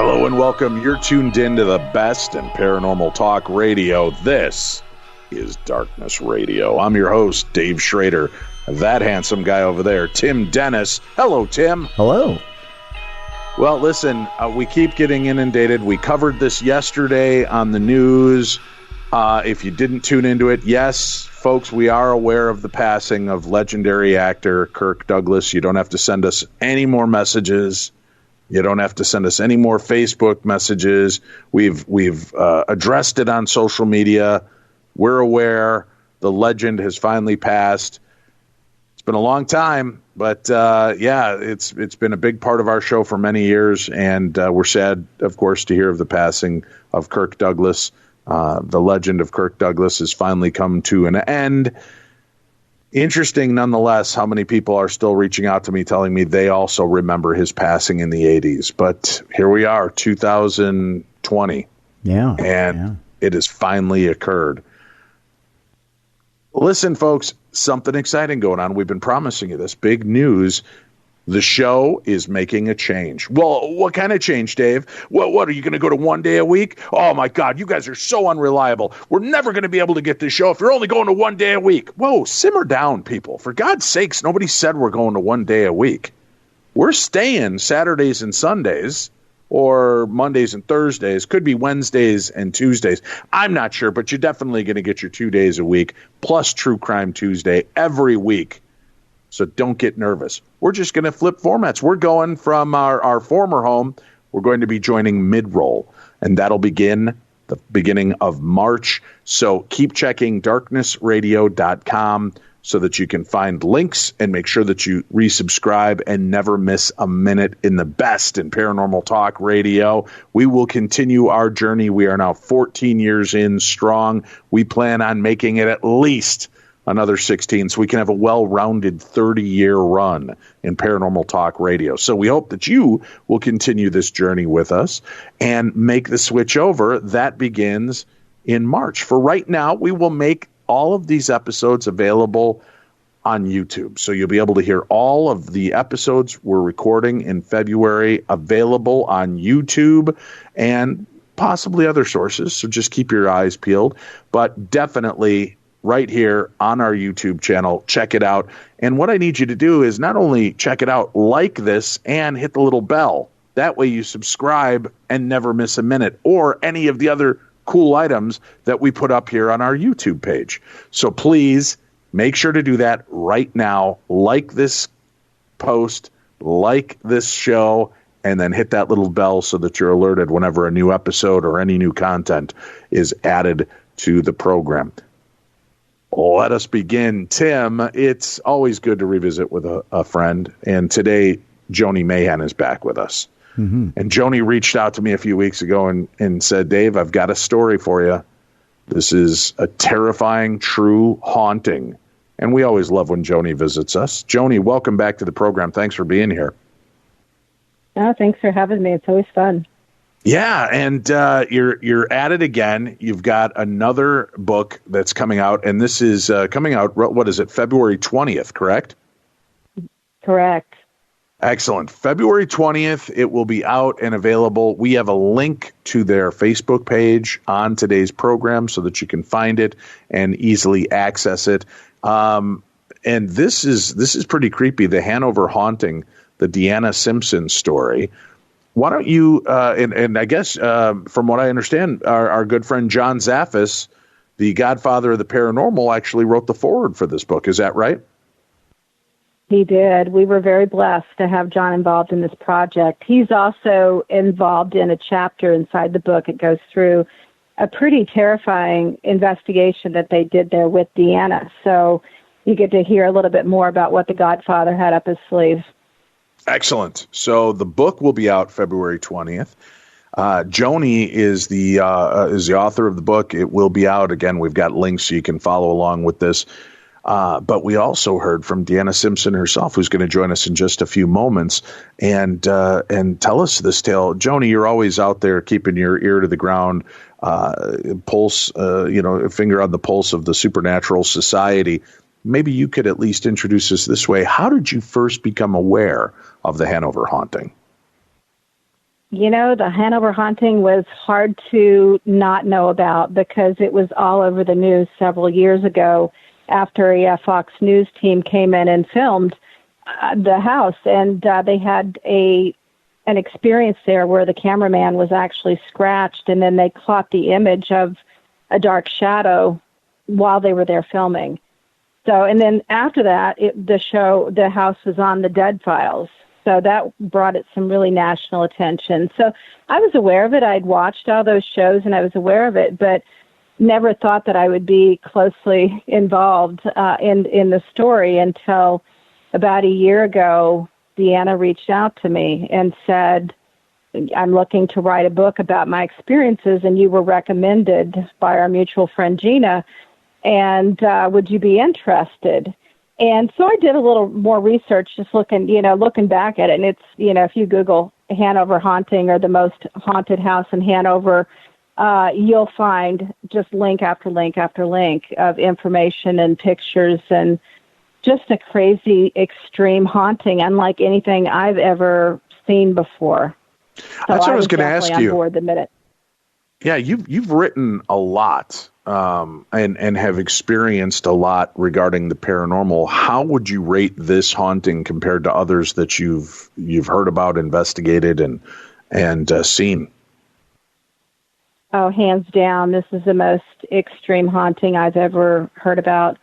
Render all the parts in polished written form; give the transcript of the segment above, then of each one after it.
Hello and welcome. You're tuned in to the best in Paranormal Talk Radio. This is Darkness Radio. I'm your host, Dave Schrader. That handsome guy over there, Tim Dennis. Hello, Tim. Hello. Well, listen, we keep getting inundated. We covered this yesterday on the news. If you didn't tune into it, yes, folks, we are aware of the passing of legendary actor Kirk Douglas. You don't have to send us any more messages. You don't have to send us any more Facebook messages. We've addressed it on social media. We're aware the legend has finally passed. It's been a long time, but it's been a big part of our show for many years, and we're sad, of course, to hear of the passing of Kirk Douglas. The legend of Kirk Douglas has finally come to an end. Interesting, nonetheless, how many people are still reaching out to me telling me they also remember his passing in the 80s. But here we are, 2020. And it has finally occurred. Listen, folks, something exciting going on. We've been promising you this. Big news. The show is making a change. Well, what kind of change, Dave? What are you going to go to 1 day a week? Oh, my God, you guys are so unreliable. We're never going to be able to get this show if you're only going to 1 day a week. Whoa, simmer down, people. For God's sakes, nobody said we're going to 1 day a week. We're staying Saturdays and Sundays, or Mondays and Thursdays. Could be Wednesdays and Tuesdays. I'm not sure, but you're definitely going to get your 2 days a week, plus True Crime Tuesday every week. So don't get nervous. We're just going to flip formats. We're going from our former home. We're going to be joining Mid-Roll, and that'll begin the beginning of March. So keep checking darknessradio.com so that you can find links and make sure that you resubscribe and never miss a minute in the best in Paranormal Talk Radio. We will continue our journey. We are now 14 years in strong. We plan on making it at least another 16, so we can have a well-rounded 30-year run in Paranormal Talk Radio. So we hope that you will continue this journey with us and make the switch over. That begins in March. For right now, we will make all of these episodes available on YouTube. So you'll be able to hear all of the episodes we're recording in February available on YouTube and possibly other sources. So just keep your eyes peeled. But definitely right here on our YouTube channel. Check it out. And what I need you to do is not only check it out, like this, and hit the little bell. That way you subscribe and never miss a minute, or any of the other cool items that we put up here on our YouTube page. So please make sure to do that right now. Like this post, like this show, and then hit that little bell so that you're alerted whenever a new episode or any new content is added to the program. Let us begin. Tim, it's always good to revisit with a friend. And today, Joni Mayhan is back with us. Mm-hmm. And Joni reached out to me a few weeks ago and said, Dave, I've got a story for you. This is a terrifying, true haunting. And we always love when Joni visits us. Joni, welcome back to the program. Thanks for being here. Oh, thanks for having me. It's always fun. Yeah, and you're at it again. You've got another book that's coming out, and this is coming out, what is it, February 20th, correct? Correct. Excellent. February 20th, it will be out and available. We have a link to their Facebook page on today's program so that you can find it and easily access it. And this is pretty creepy, the Hanover Haunting, the DeAnna Simpson Story. Why don't you, and I guess from what I understand, our good friend John Zaffis, the godfather of the paranormal, actually wrote the foreword for this book. Is that right? He did. We were very blessed to have John involved in this project. He's also involved in a chapter inside the book. It goes through a pretty terrifying investigation that they did there with DeAnna. So you get to hear a little bit more about what the godfather had up his sleeve. Excellent. So the book will be out February 20th. Joni is the author of the book. It will be out. Again, we've got links so you can follow along with this. But we also heard from DeAnna Simpson herself, who's going to join us in just a few moments and tell us this tale. Joni, you're always out there keeping your ear to the ground, pulse, finger on the pulse of the supernatural society. Maybe you could at least introduce us this way. How did you first become aware of the Hanover Haunting? the Hanover Haunting was hard to not know about because it was all over the news several years ago after a Fox News team came in and filmed the house, and they had an experience there where the cameraman was actually scratched, and then they caught the image of a dark shadow while they were there filming. So, and then after that, the house was on the Dead Files. So that brought it some really national attention. So I was aware of it. I'd watched all those shows and I was aware of it, but never thought that I would be closely involved in the story until about a year ago. DeAnna reached out to me and said, I'm looking to write a book about my experiences, and you were recommended by our mutual friend Gina, and would you be interested? And so I did a little more research, just looking back at it. And it's, if you Google Hanover Haunting or the most haunted house in Hanover, you'll find just link after link after link of information and pictures and just a crazy, extreme haunting, unlike anything I've ever seen before. So that's what I was going to ask you. On board the minute. Yeah, you've written a lot and have experienced a lot regarding the paranormal. How would you rate this haunting compared to others that you've heard about, investigated, and seen? Oh, hands down, this is the most extreme haunting I've ever heard about,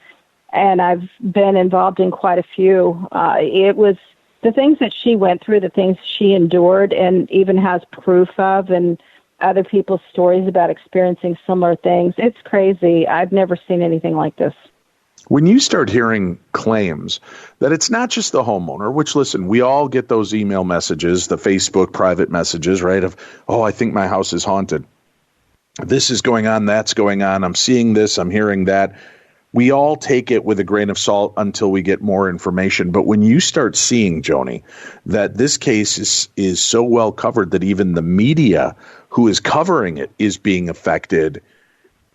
and I've been involved in quite a few. It was the things that she went through, the things she endured, and even has proof of, and other people's stories about experiencing similar things. It's crazy. I've never seen anything like this. When you start hearing claims that it's not just the homeowner, which, listen, we all get those email messages, the Facebook private messages, right, of, oh, I think my house is haunted. This is going on, that's going on, I'm seeing this, I'm hearing that. We all take it with a grain of salt until we get more information. But when you start seeing, Joni, that this case is so well covered that even the media who is covering it is being affected,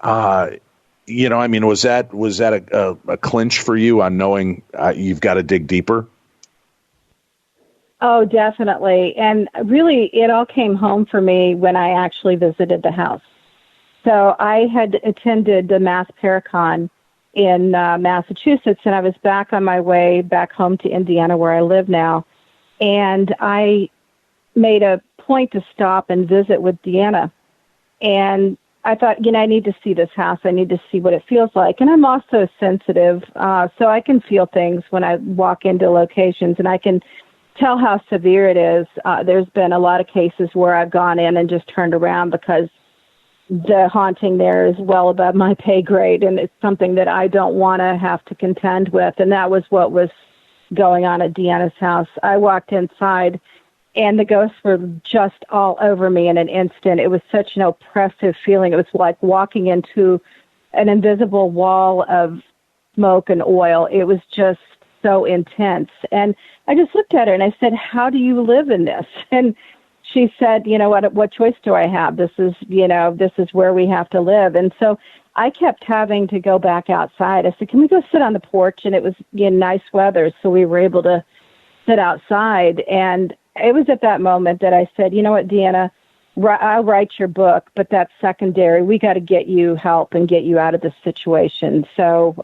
was that a clinch for you on knowing you've got to dig deeper? Oh, definitely. And really, it all came home for me when I actually visited the house. So I had attended the Mass Paracon in Massachusetts, and I was back on my way back home to Indiana, where I live now. And I made a point to stop and visit with DeAnna. And I thought, I need to see this house. I need to see what it feels like. And I'm also sensitive, so I can feel things when I walk into locations, and I can tell how severe it is. There's been a lot of cases where I've gone in and just turned around because the haunting there is well above my pay grade, and it's something that I don't want to have to contend with. And that was what was going on at DeAnna's house. I walked inside, and the ghosts were just all over me in an instant. It was such an oppressive feeling. It was like walking into an invisible wall of smoke and oil. It was just so intense. And I just looked at her, and I said, how do you live in this? And she said, what choice do I have? This is where we have to live. And so I kept having to go back outside. I said, can we go sit on the porch? And it was nice weather, so we were able to sit outside. And it was at that moment that I said, you know what, DeAnna, I'll write your book, but that's secondary. We got to get you help and get you out of this situation. So,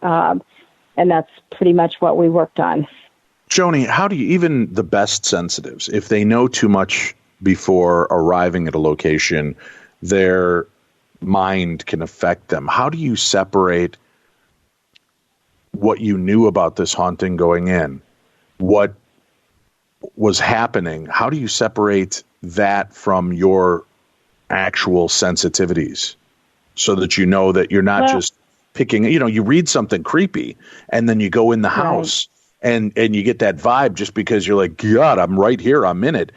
and that's pretty much what we worked on. Joni, how do you, even the best sensitives, if they know too much before arriving at a location, their mind can affect them. How do you separate what you knew about this haunting going in, what was happening? How do you separate that from your actual sensitivities so that you know that you're not just picking, you read something creepy and then you go in the house and you get that vibe just because you're like, God, I'm right here, I'm in it.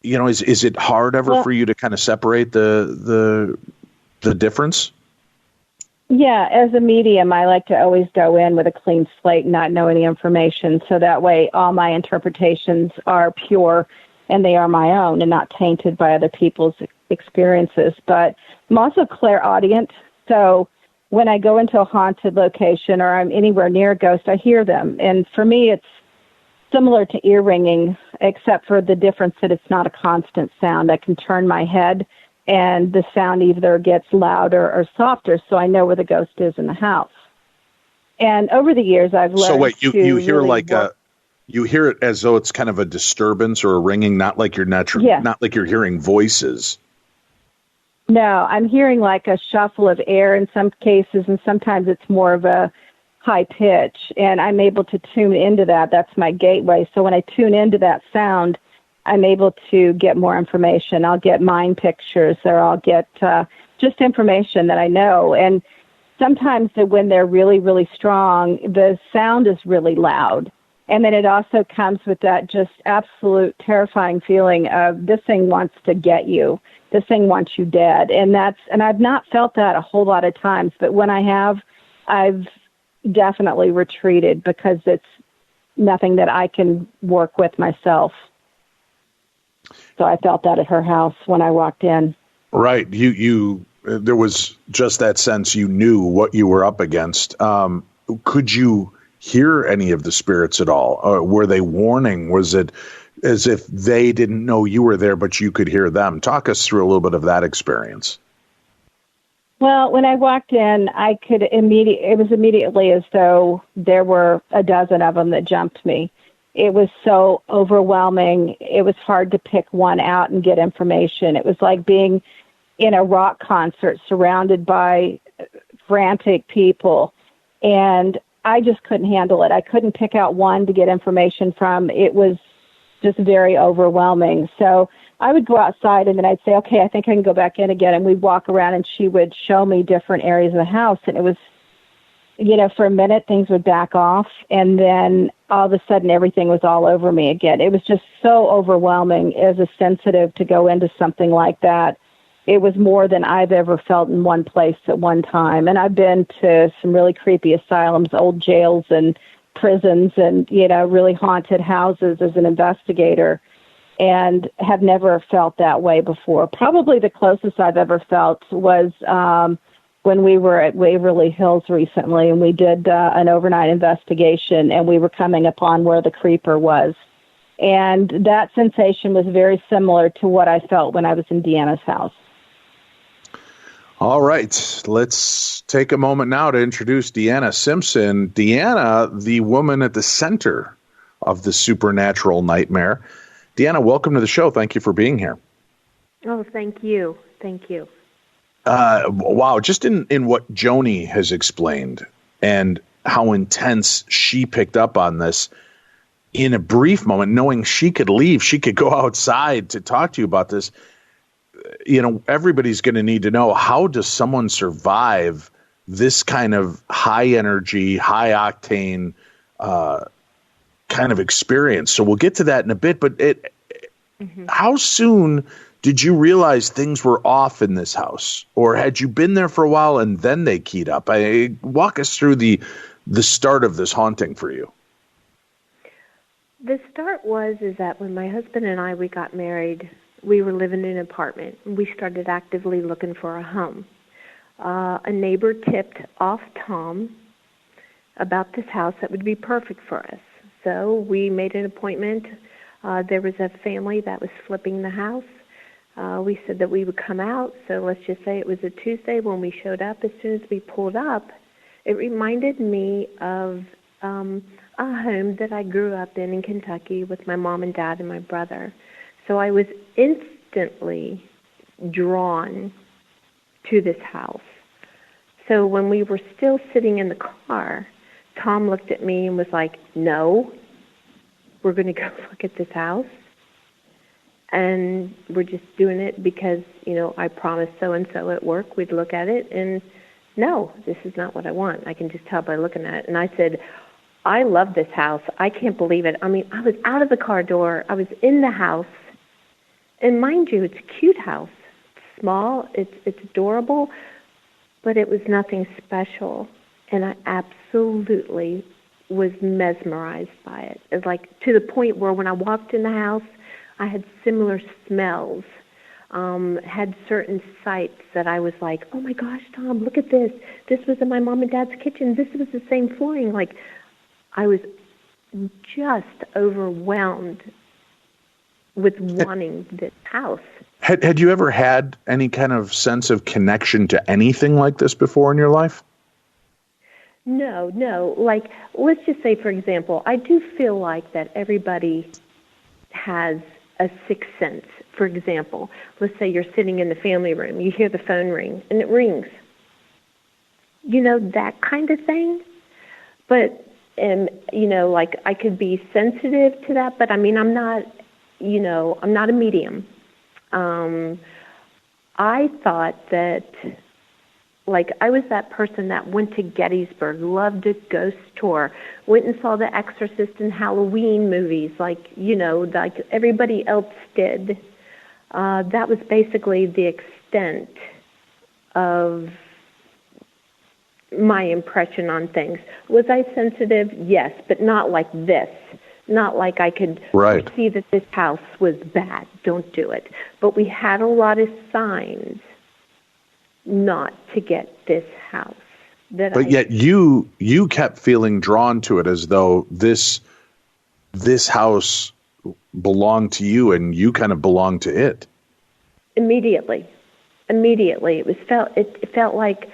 Is it hard ever for you to kind of separate the difference? Yeah, as a medium, I like to always go in with a clean slate and not know any information, so that way all my interpretations are pure and they are my own and not tainted by other people's experiences. But I'm also clairaudient, so when I go into a haunted location or I'm anywhere near a ghost, I hear them. And for me, similar to ear ringing, except for the difference that it's not a constant sound. I can turn my head, and the sound either gets louder or softer, so I know where the ghost is in the house. And over the years, I've learned. So wait, you hear really like you hear it as though it's kind of a disturbance or a ringing, not like you're not like you're hearing voices. No, I'm hearing like a shuffle of air in some cases, and sometimes it's more of a high pitch, and I'm able to tune into that. That's my gateway. So when I tune into that sound, I'm able to get more information. I'll get mind pictures, or I'll get just information that I know. And sometimes when they're really, really strong, the sound is really loud. And then it also comes with that just absolute terrifying feeling of this thing wants to get you. This thing wants you dead. And I've not felt that a whole lot of times, but when I have, I've definitely retreated because it's nothing that I can work with myself. So I felt that at her house when I walked in. Right. There was just that sense you knew what you were up against. Could you hear any of the spirits at all? Were they warning? Was it as if they didn't know you were there, but you could hear them? Talk us through a little bit of that experience. Well, when I walked in, it was immediately as though there were a dozen of them that jumped me. It was so overwhelming. It was hard to pick one out and get information. It was like being in a rock concert surrounded by frantic people. And I just couldn't handle it. I couldn't pick out one to get information from. It was just very overwhelming. So I would go outside and then I'd say, okay, I think I can go back in again. And we'd walk around and she would show me different areas of the house. And it was, for a minute things would back off. And then all of a sudden everything was all over me again. It was just so overwhelming as a sensitive to go into something like that. It was more than I've ever felt in one place at one time. And I've been to some really creepy asylums, old jails and prisons and, really haunted houses as an investigator, and have never felt that way before. Probably the closest I've ever felt was when we were at Waverly Hills recently, and we did an overnight investigation, and we were coming upon where the creeper was. And that sensation was very similar to what I felt when I was in DeAnna's house. All right, let's take a moment now to introduce DeAnna Simpson. DeAnna, the woman at the center of the supernatural nightmare. DeAnna, welcome to the show. Thank you for being here. Oh, thank you. Thank you. Wow, just in what Joni has explained and how intense she picked up on this in a brief moment, knowing she could leave, she could go outside to talk to you about this. Everybody's going to need to know, how does someone survive this kind of high energy, high octane kind of experience? So we'll get to that in a bit, but how soon did you realize things were off in this house? Or had you been there for a while and then they keyed up? Walk us through the start of this haunting for you. The start is that when my husband and we got married, we were living in an apartment. We started actively looking for a home. A neighbor tipped off Tom about this house that would be perfect for us. So we made an appointment. There was a family that was flipping the house. We said that we would come out. So let's just say it was a Tuesday when we showed up. As soon as we pulled up, it reminded me of a home that I grew up in Kentucky with my mom and dad and my brother. So I was instantly drawn to this house. So when we were still sitting in the car, Tom looked at me and was like, no, we're going to go look at this house. And we're just doing it because, I promised so-and-so at work we'd look at it. And no, this is not what I want. I can just tell by looking at it. And I said, I love this house. I can't believe it. I mean, I was out of the car door. I was in the house. And mind you, it's a cute house. It's small. It's adorable. But it was nothing special. And I absolutely was mesmerized by it. It's like to the point where when I walked in the house, I had similar smells, had certain sights that I was like, oh my gosh, Tom, look at this. This was in my mom and dad's kitchen. This was the same flooring. Like, I was just overwhelmed with wanting this house. Had you ever had any kind of sense of connection to anything like this before in your life? No. Like, let's just say, for example, I do feel like that everybody has a sixth sense. For example, let's say you're sitting in the family room, you hear the phone ring, and it rings. You know, that kind of thing. But, you know, like, I could be sensitive to that, but I mean, I'm not a medium. I thought that, like, I was that person that went to Gettysburg, loved a ghost tour, went and saw The Exorcist and Halloween movies, like, you know, like everybody else did. That was basically the extent of my impression on things. Was I sensitive? Yes, but not like this. Not like I could see that this house was bad. Don't do it. But we had a lot of signs not to get this house. Yet you kept feeling drawn to it as though this house belonged to you and you kind of belonged to it. Immediately. It felt like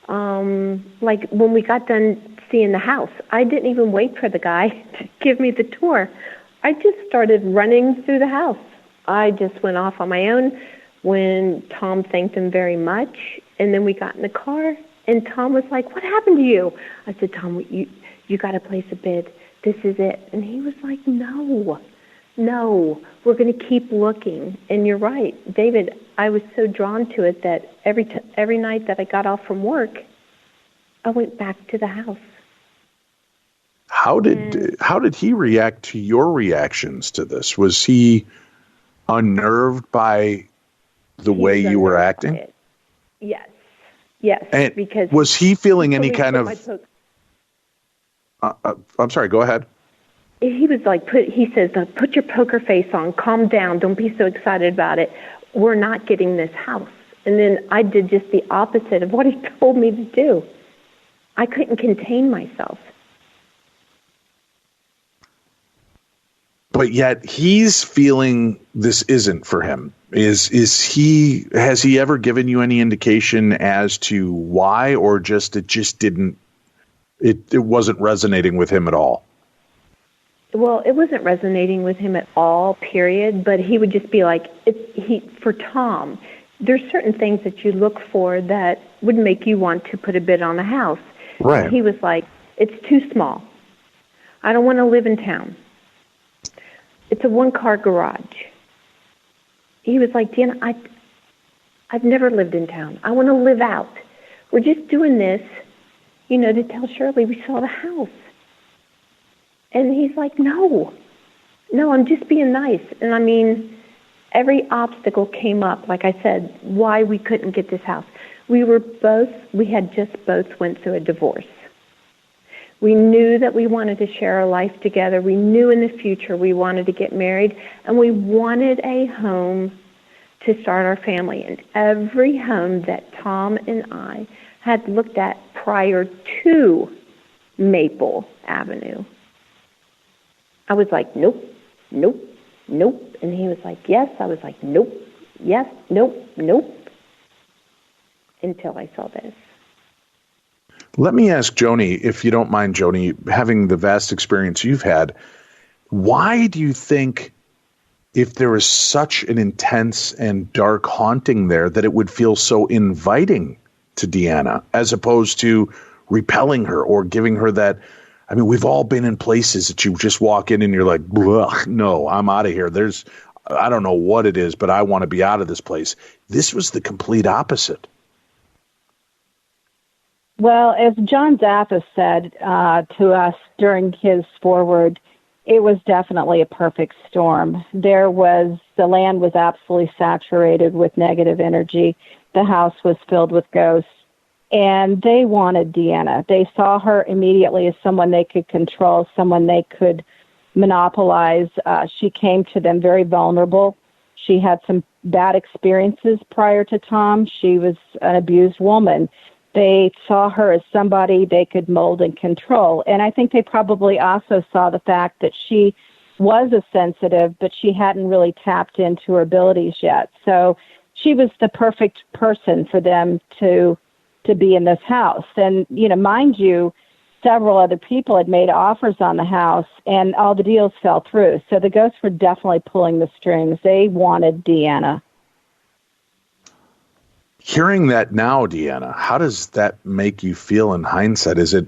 when we got done seeing the house, I didn't even wait for the guy to give me the tour. I just started running through the house. I just went off on my own when Tom thanked him very much, and then we got in the car, and Tom was like, "What happened to you?" I said, "Tom, you got to place a bid. This is it." And he was like, No, we're going to keep looking. And you're right, David, I was so drawn to it that every night that I got off from work, I went back to the house. How did he react to your reactions to this? Was he unnerved by the way you were acting? Yes. And because was he feeling any kind of? I'm sorry. Go ahead. He was like, he says, "Put your poker face on. Calm down. Don't be so excited about it. We're not getting this house." And then I did just the opposite of what he told me to do. I couldn't contain myself. But yet he's feeling this isn't for him. Has he ever given you any indication as to why, or it wasn't resonating with him at all? Well, it wasn't resonating with him at all, period, but he would just be like, for Tom, there's certain things that you look for that would make you want to put a bid on a house. Right. And he was like, "It's too small. I don't want to live in town. It's a one-car garage." He was like, "DeAnna, I've never lived in town. I want to live out. We're just doing this, to tell Shirley we saw the house." And he's like, No, I'm just being nice. And I mean, every obstacle came up, like I said, why we couldn't get this house. We had just both went through a divorce. We knew that we wanted to share our life together. We knew in the future we wanted to get married, and we wanted a home to start our family. And every home that Tom and I had looked at prior to Maple Avenue, I was like, nope. And he was like, yes. I was like, nope, yes, nope. Until I saw this. Let me ask Joni, if you don't mind, Joni, having the vast experience you've had, why do you think, if there is such an intense and dark haunting there, that it would feel so inviting to DeAnna as opposed to repelling her or giving her that? I mean, we've all been in places that you just walk in and you're like, no, I'm out of here. I don't know what it is, but I want to be out of this place. This was the complete opposite. Well, as John Zaffis said to us during his foreword, it was definitely a perfect storm. The land was absolutely saturated with negative energy. The house was filled with ghosts. And they wanted DeAnna. They saw her immediately as someone they could control, someone they could monopolize. She came to them very vulnerable. She had some bad experiences prior to Tom. She was an abused woman. They saw her as somebody they could mold and control. And I think they probably also saw the fact that she was a sensitive, but she hadn't really tapped into her abilities yet. So she was the perfect person for them to be in this house. And, mind you, several other people had made offers on the house, and all the deals fell through. So the ghosts were definitely pulling the strings. They wanted DeAnna. Hearing that now, DeAnna, how does that make you feel in hindsight? Is it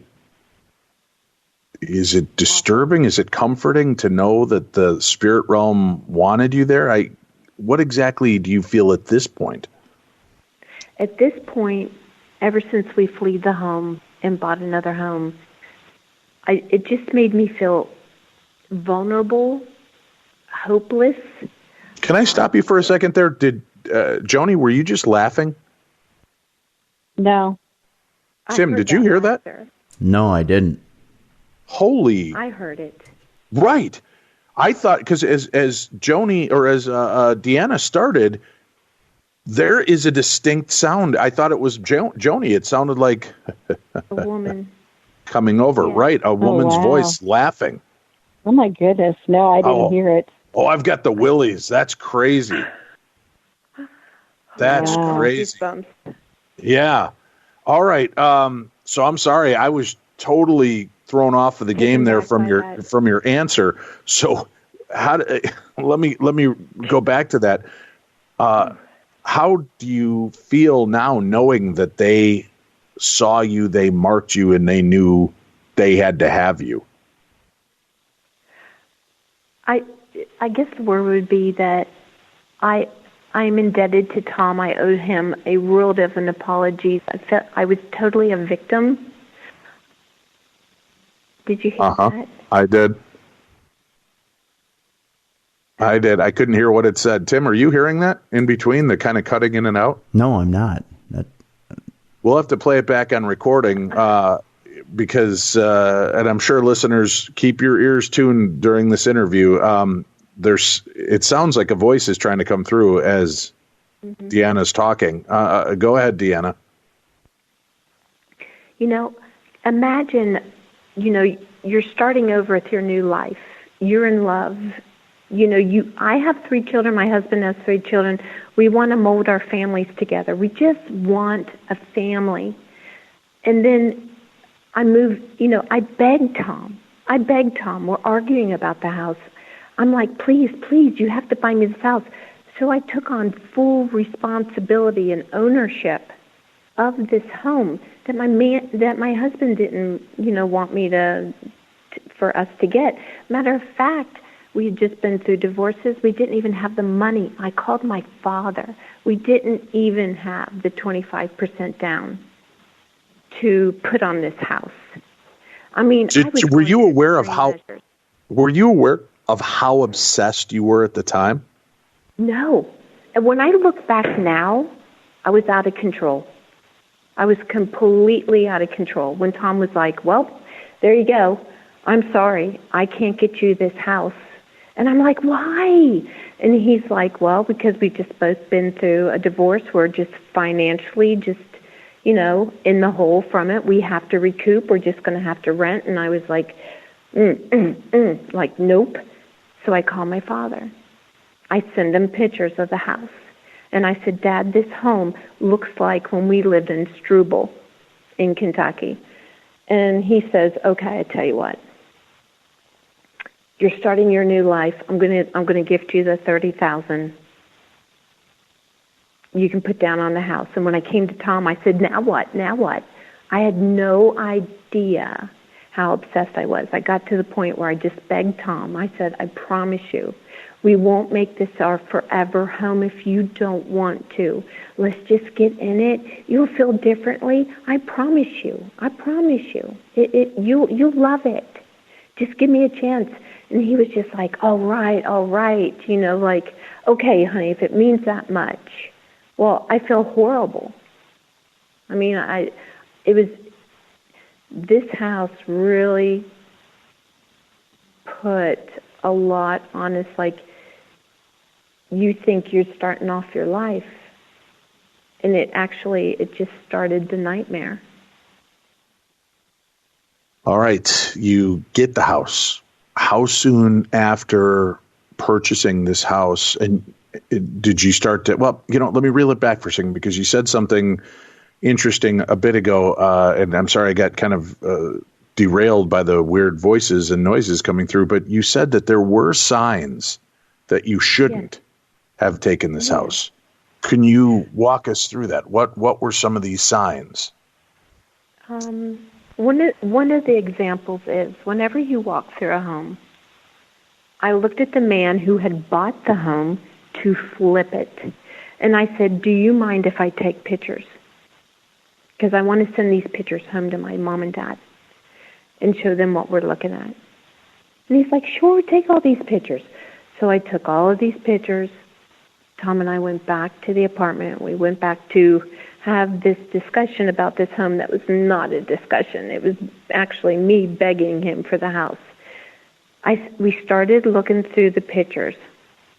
disturbing? Is it comforting to know that the spirit realm wanted you there? What exactly do you feel at this point? At this point, ever since we fled the home and bought another home, it just made me feel vulnerable, hopeless. Can I stop you for a second there? Did Joni, were you just laughing? No. Tim, did you hear that? No, I didn't. Holy. I heard it. Right. I thought, because as Joni or as DeAnna started, there is a distinct sound. I thought it was Joni. It sounded like a woman coming over. Yeah. Right. A woman's voice laughing. Oh, my goodness. No, I didn't hear it. Oh, I've got the willies. That's crazy. That's crazy. Goosebumps. Yeah. All right. So I'm sorry. I was totally thrown off of the game there from your answer. So let me go back to that. How do you feel now knowing that they saw you, they marked you, and they knew they had to have you? I guess the word would be that I'm indebted to Tom. I owe him a world of an apology. I felt I was totally a victim. Did you hear that? I did. I couldn't hear what it said. Tim, are you hearing that in between, the kind of cutting in and out? No, I'm not. We'll have to play it back on recording because, and I'm sure listeners, keep your ears tuned during this interview. It sounds like a voice is trying to come through as DeAnna's talking. Go ahead, DeAnna. Imagine, you're starting over with your new life. You're in love. I have 3 children. My husband has 3 children. We want to mold our families together. We just want a family. And then I moved, I begged Tom. We're arguing about the house. I'm like, please, you have to buy me this house. So I took on full responsibility and ownership of this home that my husband didn't, want me for us to get. Matter of fact, we had just been through divorces. We didn't even have the money. I called my father. We didn't even have the 25% down to put on this house. I mean, were you aware of how obsessed you were at the time? No. And when I look back now, I was out of control. I was completely out of control. When Tom was like, well, there you go. I'm sorry. I can't get you this house. And I'm like, why? And he's like, well, because we've just both been through a divorce. We're just financially in the hole from it. We have to recoup. We're just going to have to rent. And I was like, like, nope. So I call my father. I send him pictures of the house. And I said, Dad, this home looks like when we lived in Struble in Kentucky. And he says, okay, I tell you what. You're starting your new life. I'm gonna gift you the $30,000. You can put down on the house. And when I came to Tom, I said, now what? I had no idea how obsessed I was. I got to the point where I just begged Tom. I said, I promise you, we won't make this our forever home if you don't want to. Let's just get in it. You'll feel differently. I promise you. You'll love it. Just give me a chance. And he was just like, all right, like, okay, honey, if it means that much. Well, I feel horrible. I mean, this house really put a lot on us, like, you think you're starting off your life. And it just started the nightmare. All right, you get the house. How soon after purchasing this house, and did you start to, well, let me reel it back for a second, because you said something interesting a bit ago, and I'm sorry I got kind of derailed by the weird voices and noises coming through, but you said that there were signs that you shouldn't have taken this house. Can you walk us through that? What were some of these signs? One of the examples is whenever you walk through a home, I looked at the man who had bought the home to flip it. And I said, do you mind if I take pictures? Because I want to send these pictures home to my mom and dad and show them what we're looking at. And he's like, sure, take all these pictures. So I took all of these pictures. Tom and I went back to the apartment. We went back to have this discussion about this home that was not a discussion. It was actually me begging him for the house. We started looking through the pictures.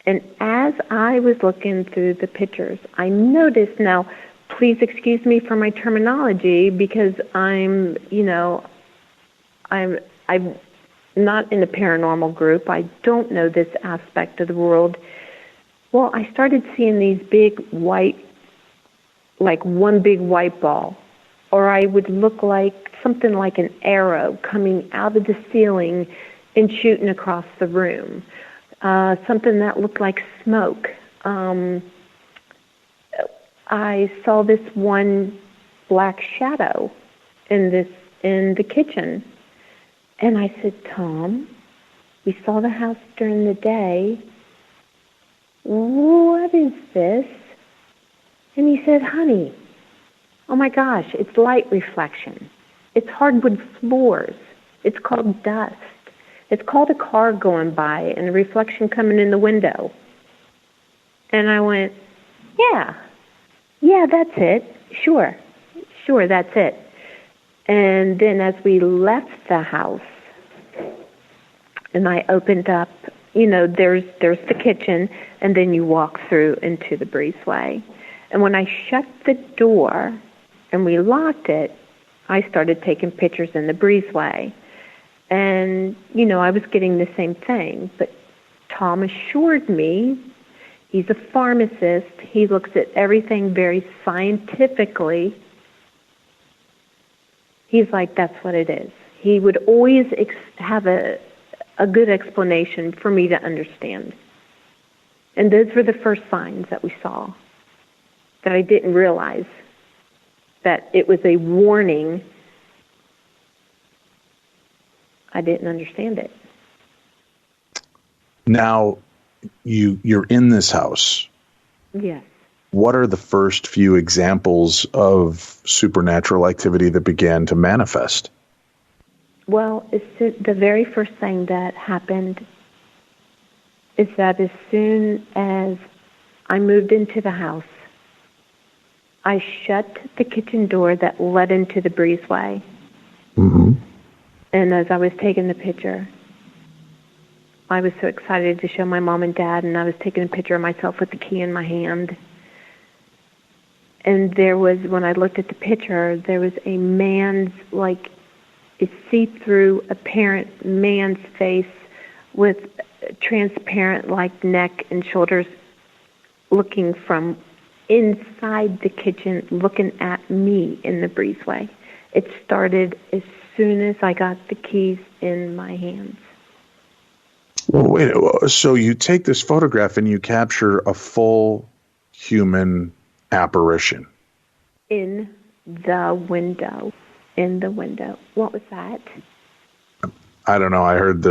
And as I was looking through the pictures, I noticed, now, please excuse me for my terminology, because I'm not in a paranormal group. I don't know this aspect of the world. Well, I started seeing these big white, like one big white ball, or I would look like something like an arrow coming out of the ceiling and shooting across the room. Something that looked like smoke. I saw this one black shadow in the kitchen. And I said, Tom, we saw the house during the day. What is this? And he said, honey, oh my gosh, it's light reflection. It's hardwood floors. It's called dust. It's called a car going by and a reflection coming in the window. And I went, yeah, that's it. Sure, that's it. And then as we left the house, and I opened up, there's the kitchen, and then you walk through into the breezeway. And when I shut the door and we locked it, I started taking pictures in the breezeway. And, I was getting the same thing. But Tom assured me, he's a pharmacist, he looks at everything very scientifically. He's like, that's what it is. He would always have a good explanation for me to understand. And those were the first signs that we saw, that I didn't realize that it was a warning. I didn't understand it. Now, you're in this house. Yes. What are the first few examples of supernatural activity that began to manifest? Well, the very first thing that happened is that as soon as I moved into the house, I shut the kitchen door that led into the breezeway. Mm-hmm. And as I was taking the picture, I was so excited to show my mom and dad, and I was taking a picture of myself with the key in my hand. And when I looked at the picture, there was a man's, like a see-through, apparent man's face with transparent, like, neck and shoulders looking from inside the kitchen, looking at me in the breezeway. It started as soon as I got the keys in my hands. Well, wait, so you take this photograph and you capture a full human apparition. In the window. What was that? I don't know. I heard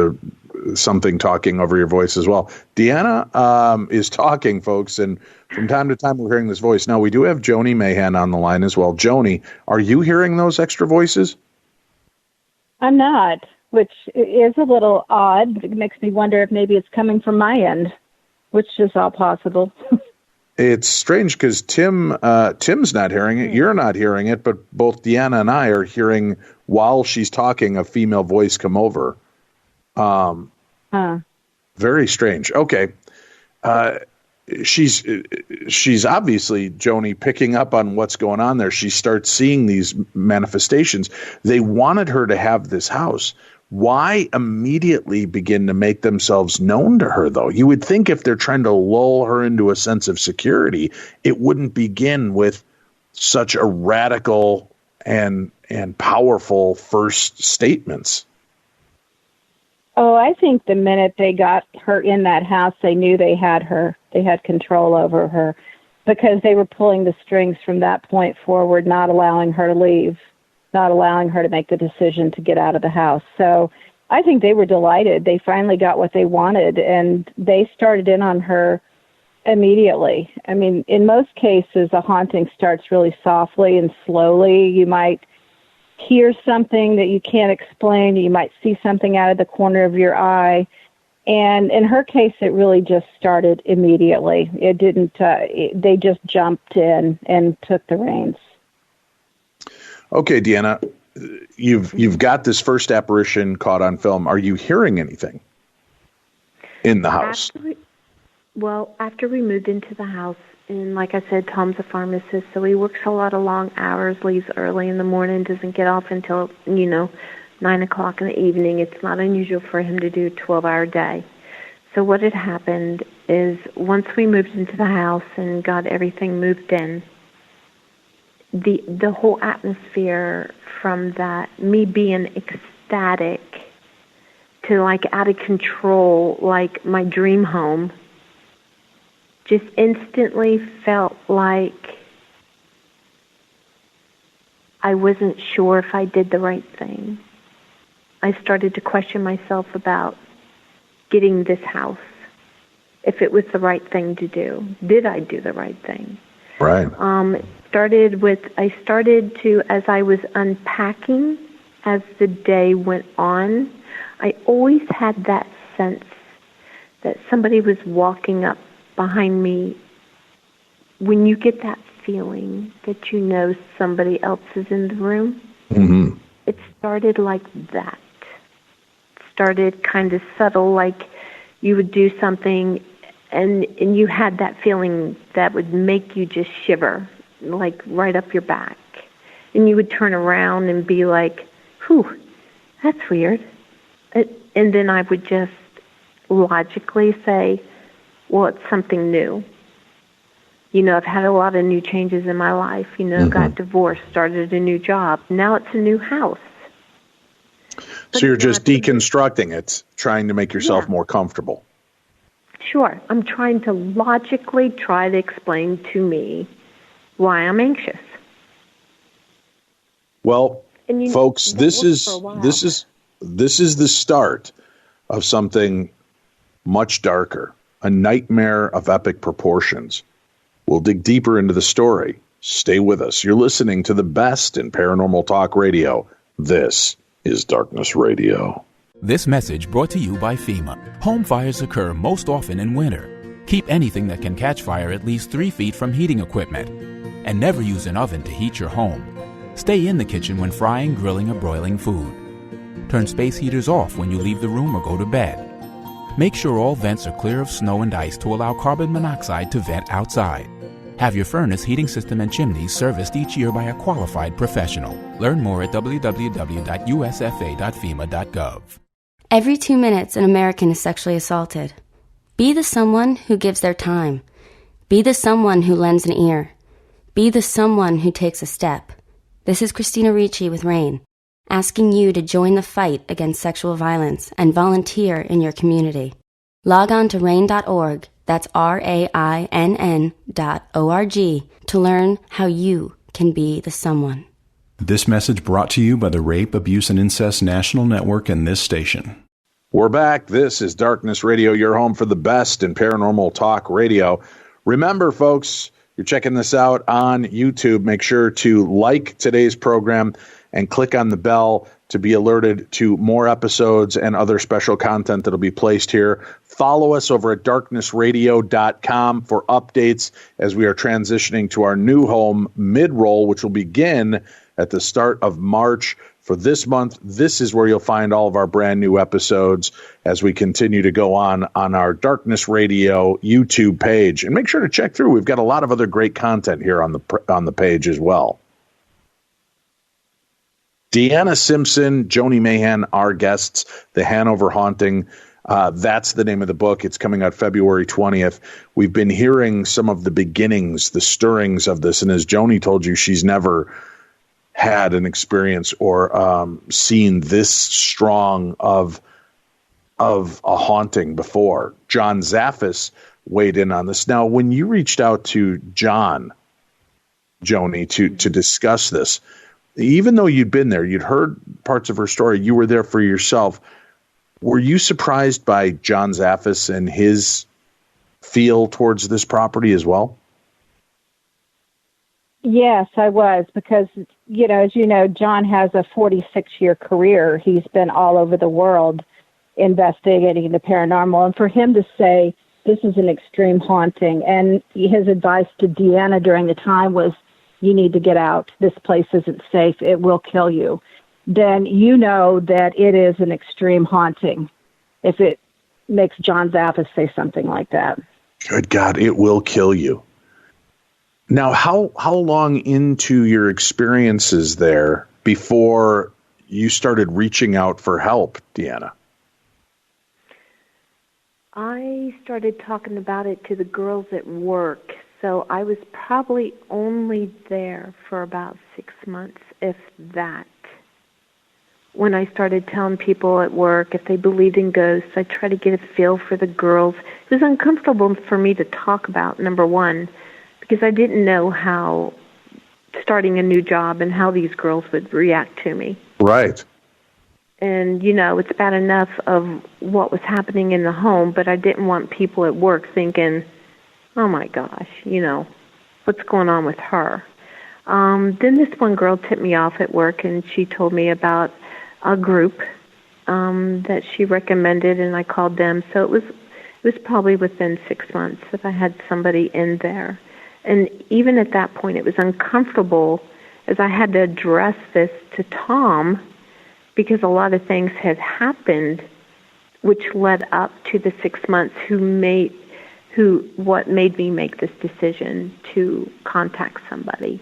something talking over your voice as well. DeAnna is talking, folks, and from time to time we're hearing this voice. Now, we do have Joni Mayhan on the line as well. Joni, are you hearing those extra voices? I'm not, which is a little odd. It makes me wonder if maybe it's coming from my end, which is all possible. It's strange because Tim's not hearing it. You're not hearing it, but both DeAnna and I are hearing, while she's talking, a female voice come over. Very strange. Okay. she's obviously, Joni, picking up on what's going on there. She starts seeing these manifestations. They wanted her to have this house. Why immediately begin to make themselves known to her, though? You would think if they're trying to lull her into a sense of security, it wouldn't begin with such a radical and powerful first statements. Oh, I think the minute they got her in that house, they knew they had her. They had control over her because they were pulling the strings from that point forward, not allowing her to leave, not allowing her to make the decision to get out of the house. So I think they were delighted. They finally got what they wanted, and they started in on her immediately. I mean, in most cases, a haunting starts really softly and slowly. You might hear something that you can't explain. You might see something out of the corner of your eye. And in her case, it really just started immediately. It didn't, they just jumped in and took the reins. Okay, DeAnna, you've got this first apparition caught on film. Are you hearing anything in the house? After we moved into the house, and like I said, Tom's a pharmacist, so he works a lot of long hours, leaves early in the morning, doesn't get off until, 9 o'clock in the evening. It's not unusual for him to do a 12-hour day. So what had happened is once we moved into the house and got everything moved in, the whole atmosphere from that, me being ecstatic to like out of control, like my dream home, just instantly felt like I wasn't sure if I did the right thing. I started to question myself about getting this house, if it was the right thing to do. Did I do the right thing? Right. I started to, as I was unpacking, as the day went on, I always had that sense that somebody was walking up behind me. When you get that feeling that you know somebody else is in the room, mm-hmm. It started like that. It started kind of subtle, like you would do something and you had that feeling that would make you just shiver, like right up your back. And you would turn around and be like, whew, that's weird. And then I would just logically say, well, it's something new. I've had a lot of new changes in my life. Mm-hmm. Got divorced, started a new job. Now it's a new house. So you're just deconstructing it, trying to make yourself more comfortable. Sure. I'm trying to logically try to explain to me why I'm anxious. Well, folks, this is the start of something much darker, a nightmare of epic proportions. We'll dig deeper into the story. Stay with us. You're listening to the best in paranormal talk radio. This is Darkness Radio. This message brought to you by FEMA. Home fires occur most often in winter. Keep anything that can catch fire at least 3 feet from heating equipment. And never use an oven to heat your home. Stay in the kitchen when frying, grilling, or broiling food. Turn space heaters off when you leave the room or go to bed. Make sure all vents are clear of snow and ice to allow carbon monoxide to vent outside. Have your furnace, heating system, and chimneys serviced each year by a qualified professional. Learn more at www.usfa.fema.gov. Every 2 minutes, an American is sexually assaulted. Be the someone who gives their time. Be the someone who lends an ear. Be the someone who takes a step. This is Christina Ricci with RAIN, asking you to join the fight against sexual violence and volunteer in your community. Log on to RAIN.org, that's RAINN.org, to learn how you can be the someone. This message brought to you by the Rape, Abuse, and Incest National Network and this station. We're back. This is Darkness Radio, your home for the best in paranormal talk radio. Remember, folks, you're checking this out on YouTube. Make sure to like today's program and click on the bell to be alerted to more episodes and other special content that will be placed here. Follow us over at darknessradio.com for updates as we are transitioning to our new home mid-roll, which will begin at the start of March for this month. This is where you'll find all of our brand new episodes as we continue to go on our Darkness Radio YouTube page. And make sure to check through. We've got a lot of other great content here on the page as well. DeAnna Simpson, Joni Mayhan, our guests, The Hanover Haunting. That's the name of the book. It's coming out February 20th. We've been hearing some of the beginnings, the stirrings of this. And as Joni told you, she's never had an experience or seen this strong of a haunting before. John Zaffis weighed in on this. Now, when you reached out to John, Joni, to discuss this, even though you'd been there, you'd heard parts of her story, you were there for yourself. Were you surprised by John Zaffis and his feel towards this property as well? Yes, I was, because, as you know, John has a 46-year career. He's been all over the world investigating the paranormal. And for him to say this is an extreme haunting, and his advice to DeAnna during the time was, you need to get out. This place isn't safe. It will kill you. Then you know that it is an extreme haunting if it makes John Zaffis say something like that. Good God, it will kill you. Now, how long into your experiences there before you started reaching out for help, DeAnna? I started talking about it to the girls at work, so I was probably only there for about 6 months, if that. When I started telling people at work if they believed in ghosts, I tried to get a feel for the girls. It was uncomfortable for me to talk about, number one, because I didn't know how starting a new job and how these girls would react to me. Right. And, it's bad enough of what was happening in the home, but I didn't want people at work thinking, oh, my gosh, what's going on with her? Then this one girl tipped me off at work, and she told me about a group that she recommended, and I called them. So it was probably within 6 months that I had somebody in there. And even at that point, it was uncomfortable as I had to address this to Tom because a lot of things had happened which led up to the 6 months what made me make this decision to contact somebody.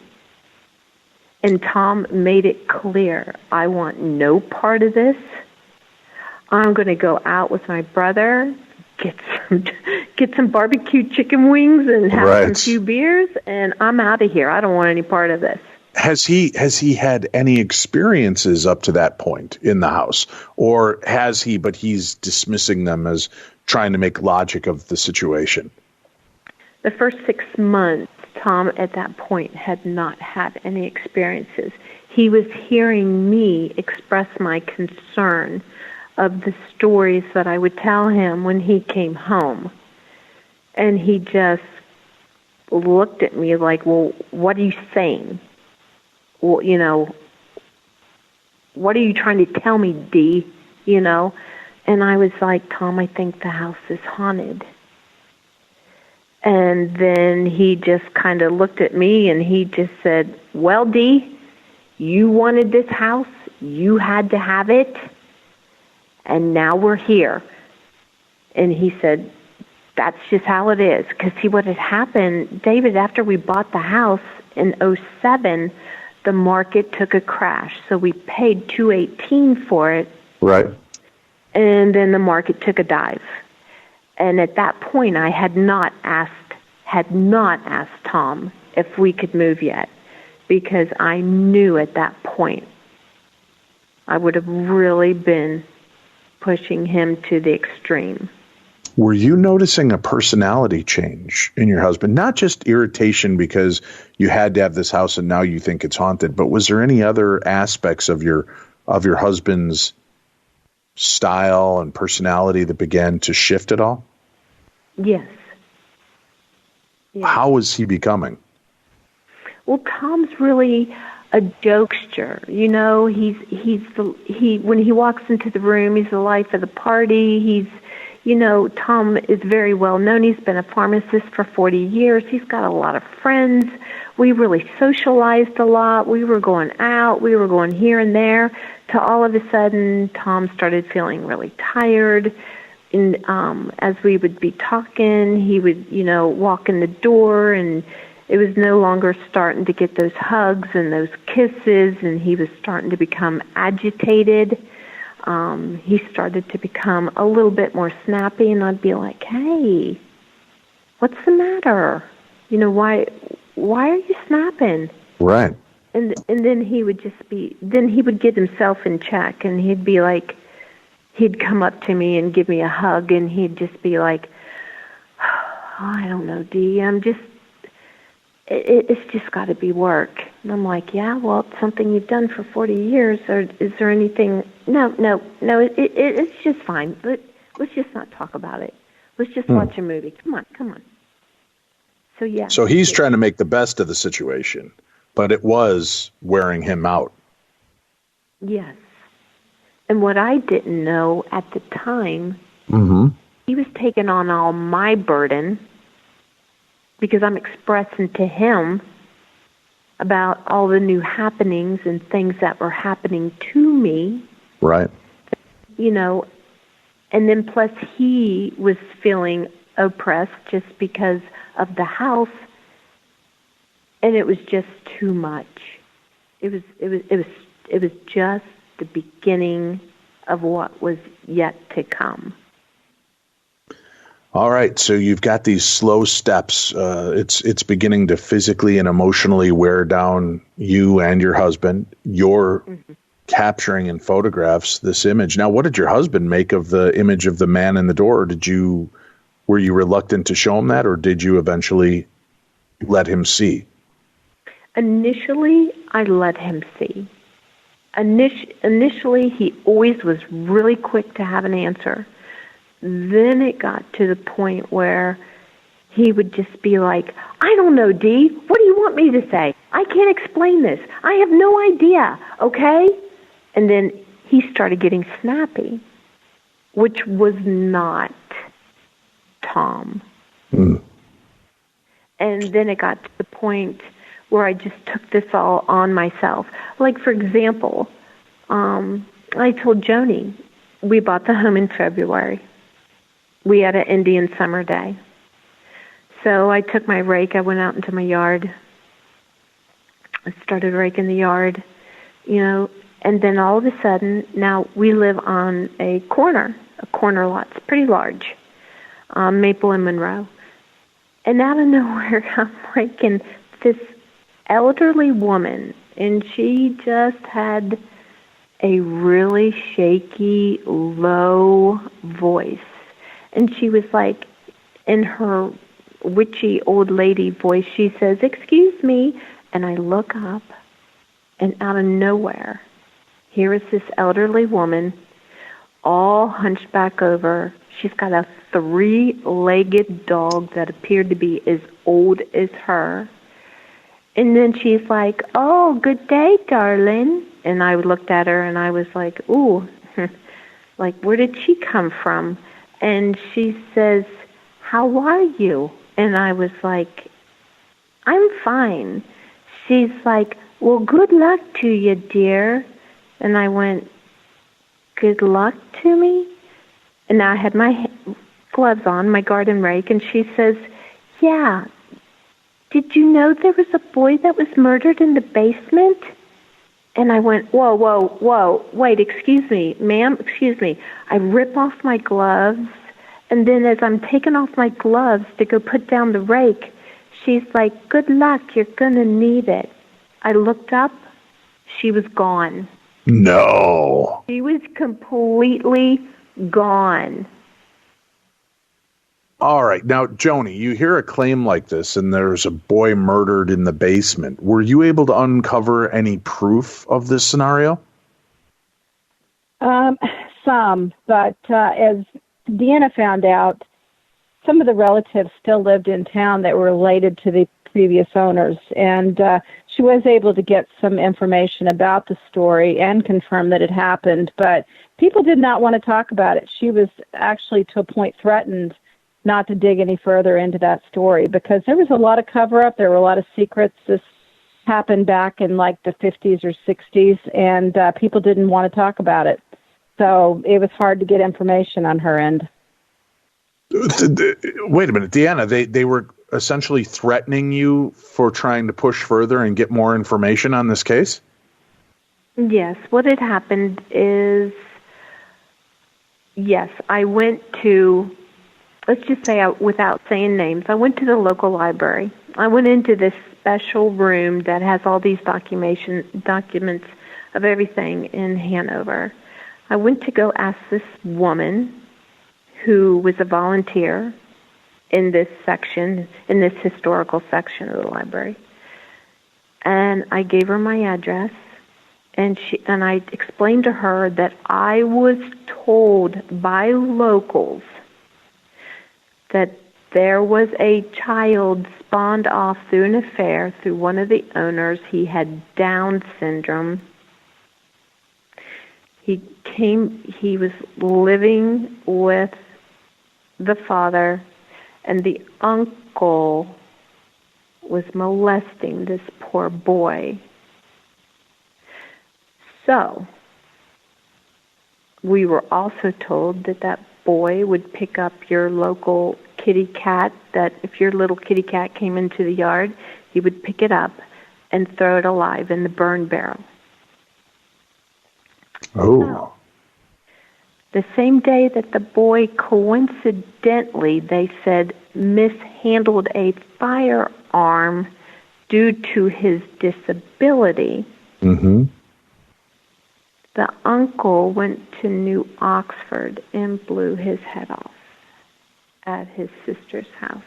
And Tom made it clear, I want no part of this. I'm going to go out with my brother, get some barbecue chicken wings and have some few beers, and I'm out of here. I don't want any part of this. Has he had any experiences up to that point in the house? Or has he, but he's dismissing them as trying to make logic of the situation? The first 6 months, Tom at that point had not had any experiences. He was hearing me express my concern of the stories that I would tell him when he came home. And he just looked at me like, well, what are you saying? Well, what are you trying to tell me, D? And I was like, Tom, I think the house is haunted. And then he just kind of looked at me and he just said, well, D, you wanted this house. You had to have it. And now we're here. And he said, that's just how it is. Because see what had happened, David, after we bought the house in 2007, the market took a crash. So we paid $218 for it. Right. And then the market took a dive. And at that point, I had not asked Tom if we could move yet, because I knew at that point I would have really been pushing him to the extreme. Were you noticing a personality change in your husband? Not just irritation because you had to have this house and now you think it's haunted, but was there any other aspects of your husband's style and personality that began to shift at all? Yes. How was he becoming? Well, Tom's really a jokester. When he walks into the room, he's the life of the party. Tom is very well known. He's been a pharmacist for 40 years. He's got a lot of friends. We really socialized a lot. We were going out. We were going here and there. to all of a sudden, Tom started feeling really tired. And as we would be talking, he would, walk in the door, and it was no longer starting to get those hugs and those kisses, and he was starting to become agitated. He started to become a little bit more snappy, and I'd be like, "Hey, what's the matter? Why are you snapping?" Right. And then he would he would get himself in check, and he'd be like, he'd come up to me and give me a hug, and he'd just be like, "Oh, I don't know, Dee, it's just got to be work." And I'm like, "Yeah, well, it's something you've done for 40 years, or is there anything?" No, it's just fine. Let's just not talk about it. Let's just watch a movie. Come on. So, yeah. So he's trying to make the best of the situation, but it was wearing him out. Yes. And what I didn't know at the time, he was taking on all my burden, because I'm expressing to him about all the new happenings and things that were happening to me. Right. And then plus he was feeling oppressed just because of the house, and it was just too much. It was just the beginning of what was yet to come. All right, so you've got these slow steps. It's beginning to physically and emotionally wear down you and your husband. You're capturing in photographs this image. Now, what did your husband make of the image of the man in the door? Were you reluctant to show him that, or did you eventually let him see? Initially, I let him see. Initially, he always was really quick to have an answer. Then it got to the point where he would just be like, "I don't know, Dee. What do you want me to say? I can't explain this. I have no idea, okay?" And then he started getting snappy, which was not Tom. And then it got to the point where I just took this all on myself. Like, for example, I told Joni, we bought the home in February. We had an Indian summer day. So I took my rake, I went out into my yard, I started raking the yard, and then all of a sudden, now we live on a corner lot, it's pretty large, Maple and Monroe. And out of nowhere, I'm raking this elderly woman, and she just had a really shaky, low voice. And she was like, in her witchy old lady voice, she says, "Excuse me." And I look up, and out of nowhere, here is this elderly woman, all hunched back over. She's got a 3-legged dog that appeared to be as old as her. And then she's like, "Oh, good day, darling." And I looked at her, and I was like, "Ooh, like, where did she come from?" And she says, "How are you?" And I was like, "I'm fine." She's like, "Well, good luck to you, dear." And I went, "Good luck to me?" And I had my gloves on, my garden rake, and she says, "Yeah, did you know there was a boy that was murdered in the basement?" And I went, whoa, wait, excuse me, ma'am, excuse me. I rip off my gloves, and then as I'm taking off my gloves to go put down the rake, she's like, "Good luck, you're going to need it." I looked up, she was gone. No. She was completely gone. All right. Now, Joni, you hear a claim like this, and there's a boy murdered in the basement. Were you able to uncover any proof of this scenario? Some, but as DeAnna found out, some of the relatives still lived in town that were related to the previous owners, and she was able to get some information about the story and confirm that it happened, but people did not want to talk about it. She was actually, to a point, threatened not to dig any further into that story because there was a lot of cover-up. There were a lot of secrets. This happened back in like the 50s or 60s, and people didn't want to talk about it. So it was hard to get information on her end. Wait a minute, DeAnna, they were essentially threatening you for trying to push further and get more information on this case? Yes. What had happened is, yes, I went to, let's just say without saying names, I went to the local library. I went into this special room that has all these documents of everything in Hanover. I went to go ask this woman who was a volunteer in this section, in this historical section of the library. And I gave her my address, and I explained to her that I was told by locals that there was a child spawned off through an affair through one of the owners. He had Down syndrome. He was living with the father, and the uncle was molesting this poor boy. So, we were also told that boy would pick up your local kitty cat, that if your little kitty cat came into the yard, he would pick it up and throw it alive in the burn barrel. Oh. So, the same day that the boy, coincidentally, they said, mishandled a firearm due to his disability, mm-hmm. the uncle went to New Oxford and blew his head off at his sister's house.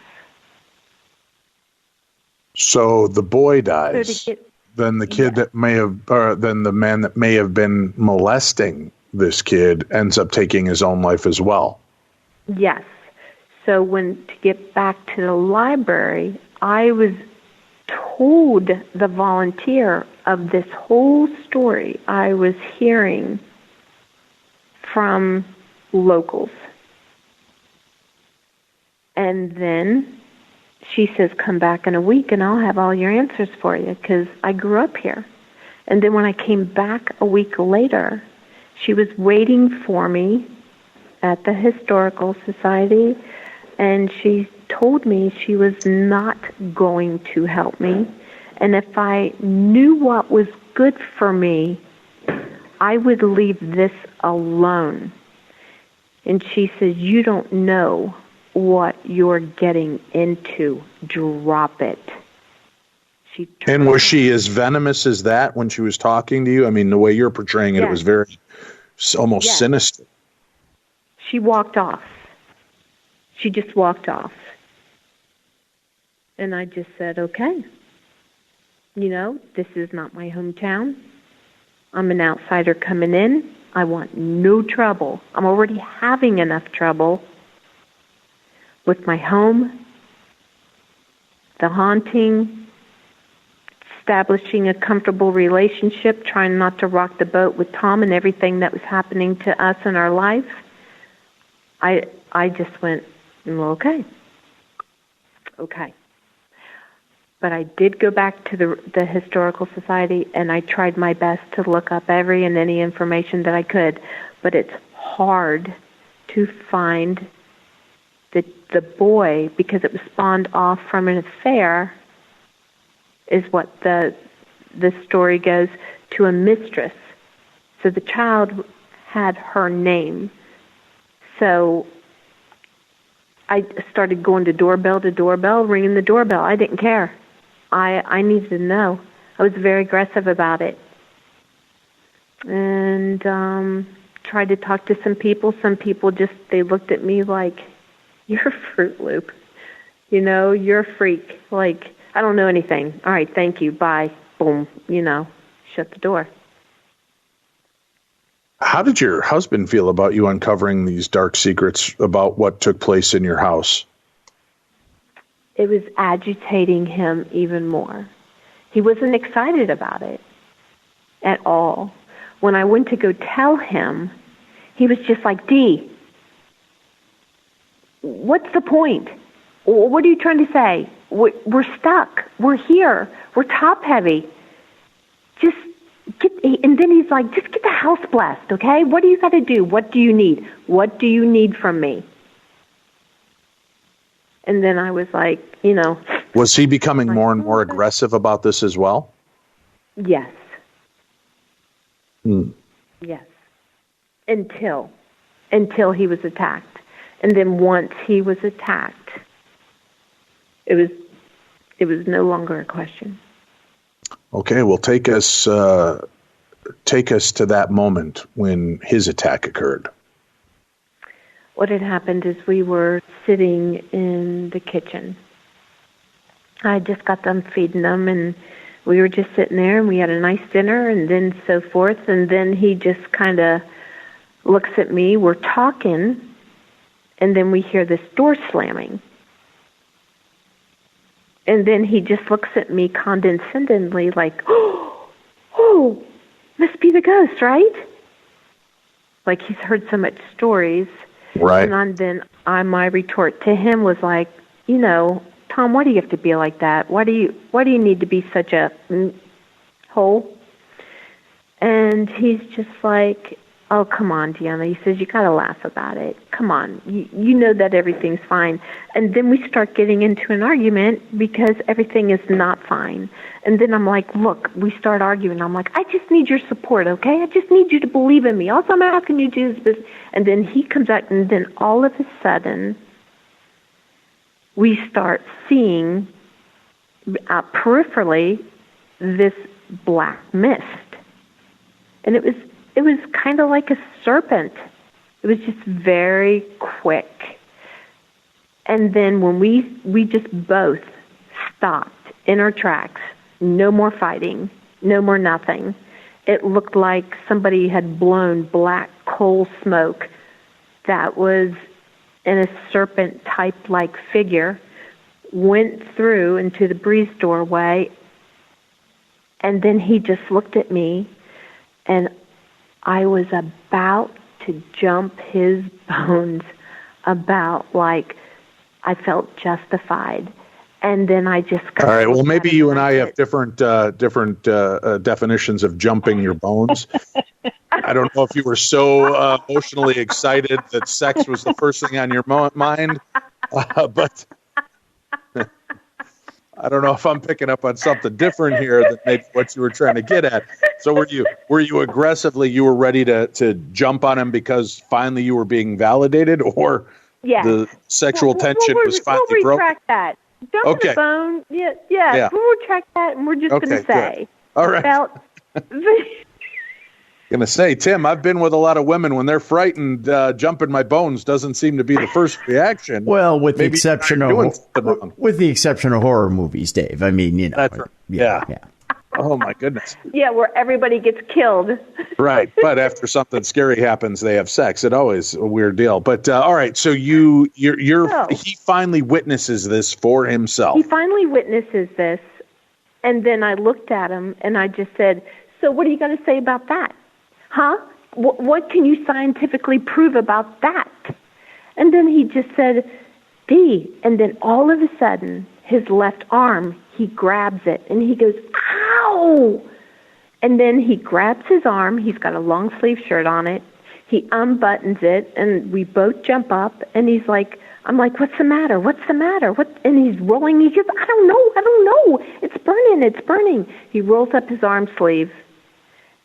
So the boy dies. Then the kid that may have, or then the man that may have been molesting this kid ends up taking his own life as well. Yes. So to get back to the library, I was told the volunteer of this whole story I was hearing from locals. And then she says, come back in a week and I'll have all your answers for you, because I grew up here. And then when I came back a week later, she was waiting for me at the Historical Society, and she told me she was not going to help me. And if I knew what was good for me, I would leave this alone. And she says, you don't know what you're getting into. Drop it. And was she as venomous as that when she was talking to you? I mean, the way you're portraying it, It was very, almost sinister. She walked off. She just walked off. And I just said, okay. This is not my hometown. I'm an outsider coming in. I want no trouble. I'm already having enough trouble with my home, the haunting, establishing a comfortable relationship, trying not to rock the boat with Tom and everything that was happening to us in our life. I just went, okay. But I did go back to the Historical Society, and I tried my best to look up every and any information that I could. But it's hard to find the boy, because it was spawned off from an affair, is what the story goes, to a mistress. So the child had her name. So I started going to doorbell, ringing the doorbell. I didn't care. I needed to know. I was very aggressive about it. And tried to talk to some people. Some people they looked at me like, you're a Fruit Loop. You're a freak. Like, I don't know anything. All right, thank you. Bye. Boom. Shut the door. How did your husband feel about you uncovering these dark secrets about what took place in your house? It was agitating him even more. He wasn't excited about it at all. When I went to go tell him, he was just like, Dee, what's the point? What are you trying to say? we're stuck. We're here. We're top heavy. Just get, and then he's like, just get the house blessed, okay? What do you got to do? What do you need? What do you need from me? And then I was like, Was he becoming more and more aggressive about this as well? Yes. Yes. Until he was attacked. And then once he was attacked, it was no longer a question. Okay, well, take us to that moment when his attack occurred. What had happened is we were sitting in the kitchen. I just got done feeding them, and we were just sitting there, and we had a nice dinner, and then so forth. And then he just kind of looks at me. We're talking, and then we hear this door slamming. And then he just looks at me condescendingly like, oh, must be the ghost, right? Like he's heard so much stories. Right. And then my retort to him was like, Tom, why do you have to be like that? Why do you need to be such a hole? And he's just like, oh, come on, DeAnna. He says, you got to laugh about it. Come on. You know that everything's fine. And then we start getting into an argument because everything is not fine. And then I'm like, look, we start arguing. I'm like, I just need your support, okay? I just need you to believe in me. All I'm asking you to do is this. And then he comes out, and then all of a sudden, we start seeing peripherally this black mist. And it was kind of like a serpent. It was just very quick. And then when we just both stopped in our tracks, no more fighting, no more nothing. It looked like somebody had blown black coal smoke that was in a serpent-type like figure, went through into the breeze doorway, and then he just looked at me, and I was about to jump his bones I felt justified. And then I just... All right, well, maybe you and I have different definitions of jumping your bones. I don't know if you were so emotionally excited that sex was the first thing on your mind, but... I don't know if I'm picking up on something different here than maybe what you were trying to get at. So were you aggressively, you were ready to jump on him because finally you were being validated, or the sexual tension was finally broken? We'll retract that. Jump the bone. Yeah. We'll retract that, and we're just going to say. Good. All right. Going to say, Tim, I've been with a lot of women. When they're frightened, jumping my bones doesn't seem to be the first reaction. Well, with the exception of horror movies, Dave. I mean, That's right. Yeah. Oh my goodness. Yeah, where everybody gets killed. Right, but after something scary happens, they have sex. It always a weird deal. But all right, so he finally witnesses this for himself. He finally witnesses this, and then I looked at him and I just said, "So what are you going to say about that? Huh? What can you scientifically prove about that?" And then he just said, "D." And then all of a sudden, his left arm, he grabs it, and he goes, "Ow!" And then he grabs his arm. He's got a long sleeve shirt on it. He unbuttons it, and we both jump up, and he's like, I'm like, "What's the matter? What's the matter?" And he's rolling. He goes, I don't know. It's burning. He rolls up his arm sleeve,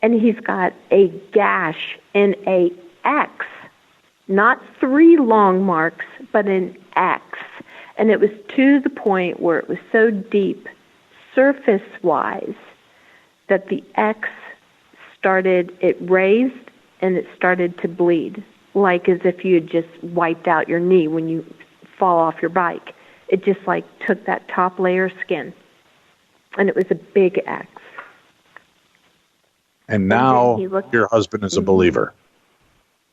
and he's got a gash in a X, not 3 long marks, but an X. And it was to the point where it was so deep, surface-wise, that the X it raised and it started to bleed, like as if you had just wiped out your knee when you fall off your bike. It just like took that top layer of skin, and it was a big X. And now your husband is a believer.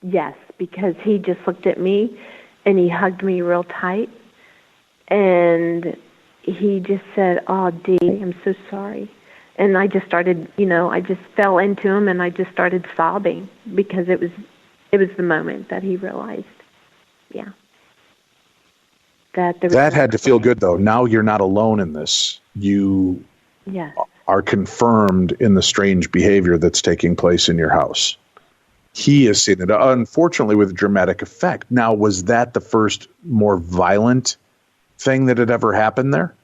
Yes, because he just looked at me and he hugged me real tight, and he just said, "Oh, Dee, I'm so sorry." And I just started, I just fell into him and I just started sobbing because it was the moment that he realized. Yeah. That had to feel good, though. Now you're not alone in this. You are confirmed in the strange behavior that's taking place in your house. He has seen it, unfortunately, with dramatic effect. Now, was that the first more violent thing that had ever happened there?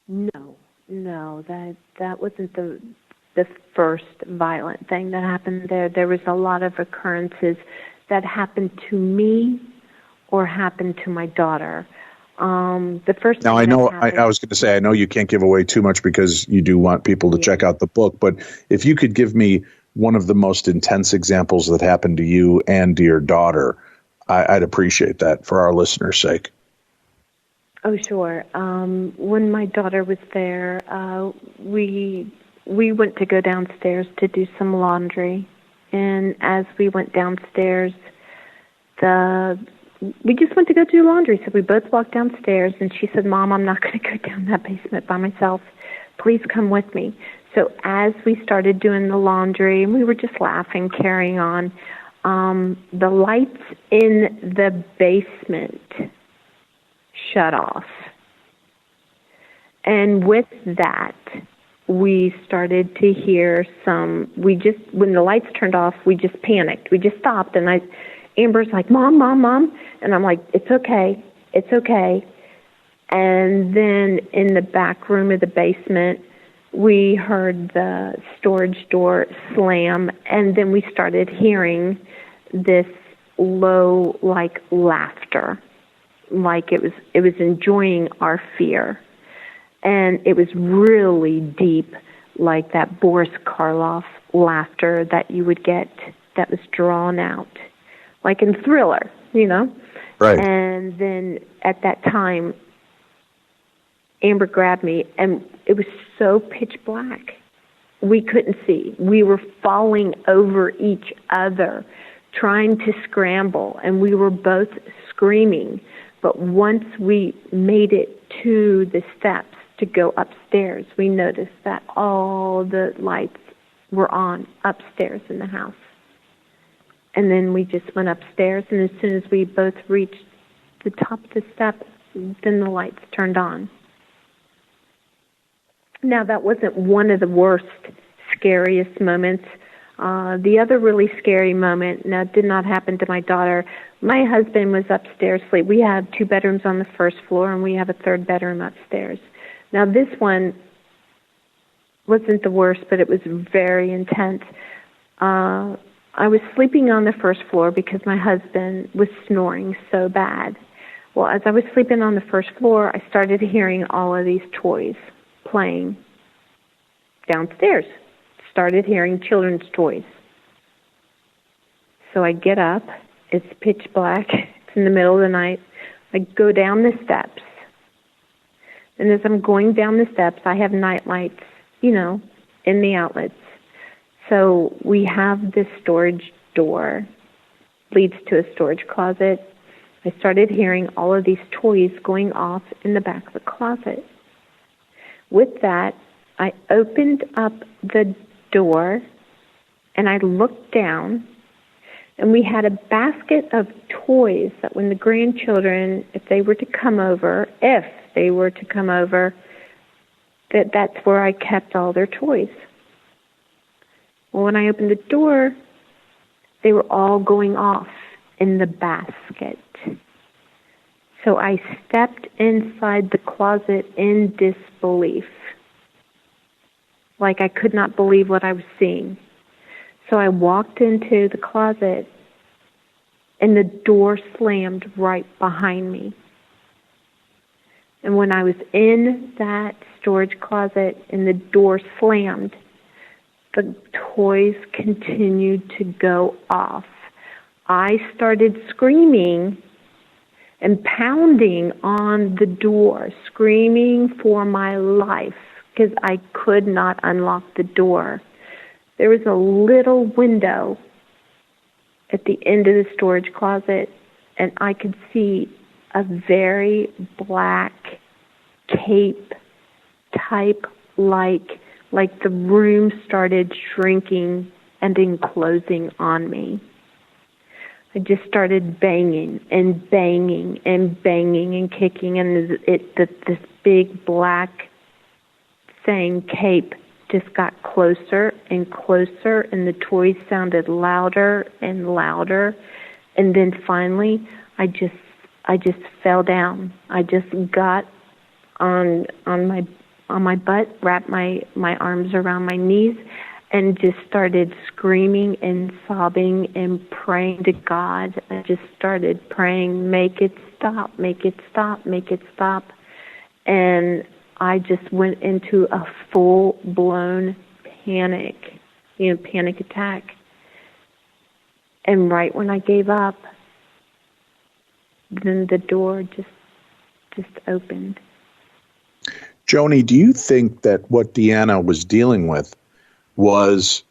No, that wasn't the first violent thing that happened there. There was a lot of occurrences that happened to me or happened to my daughter. The first. Now I know. I was going to say I know you can't give away too much because you do want people to check out the book. But if you could give me one of the most intense examples that happened to you and to your daughter, I'd appreciate that for our listeners' sake. Oh, sure. When my daughter was there, we went to go downstairs to do some laundry, and as we went downstairs, we just went to go do laundry. So we both walked downstairs, and she said, "Mom, I'm not going to go down that basement by myself. Please come with me." So as we started doing the laundry, and we were just laughing, carrying on, the lights in the basement shut off. And with that, we started to hear when the lights turned off, we just panicked. We just stopped, and Amber's like, "Mom, Mom, Mom." And I'm like, "It's okay. It's okay." And then in the back room of the basement, we heard the storage door slam, and then we started hearing this low, laughter, like it was enjoying our fear. And it was really deep, like that Boris Karloff laughter that you would get that was drawn out, like in Thriller, Right. And then at that time, Amber grabbed me, and it was so pitch black. We couldn't see. We were falling over each other, trying to scramble, and we were both screaming. But once we made it to the steps to go upstairs, we noticed that all the lights were on upstairs in the house. And then we just went upstairs, and as soon as we both reached the top of the steps, then the lights turned on. Now, that wasn't one of the worst, scariest moments. The other really scary moment, now, did not happen to my daughter. My husband was upstairs asleep. We have 2 bedrooms on the first floor, and we have a 3rd bedroom upstairs. Now, this one wasn't the worst, but it was very intense. I was sleeping on the first floor because my husband was snoring so bad. Well, as I was sleeping on the first floor, I started hearing all of these toys playing downstairs. Started hearing children's toys. So I get up. It's pitch black. It's in the middle of the night. I go down the steps. And as I'm going down the steps, I have night lights, in the outlets. So we have this storage door, leads to a storage closet. I started hearing all of these toys going off in the back of the closet. With that, I opened up the door, and I looked down, and we had a basket of toys that when the grandchildren, if they were to come over, that's where I kept all their toys. Well, when I opened the door, they were all going off in the basket. So I stepped inside the closet in disbelief. Like I could not believe what I was seeing. So I walked into the closet, and the door slammed right behind me. And when I was in that storage closet and the door slammed, the toys continued to go off. I started screaming and pounding on the door, screaming for my life because I could not unlock the door. There was a little window at the end of the storage closet, and I could see a very black cape type like the room started shrinking and enclosing on me. I just started banging and banging and banging and kicking, and this big black thing, cape, just got closer and closer, and the toys sounded louder and louder, and then finally, I just fell down. I just got on my butt, wrapped my arms around my knees, and just started screaming and sobbing and praying to God. I just started praying, make it stop, make it stop, make it stop. And I just went into a full-blown panic attack. And right when I gave up, then the door just opened. Joni, do you think that what DeAnna was dealing with was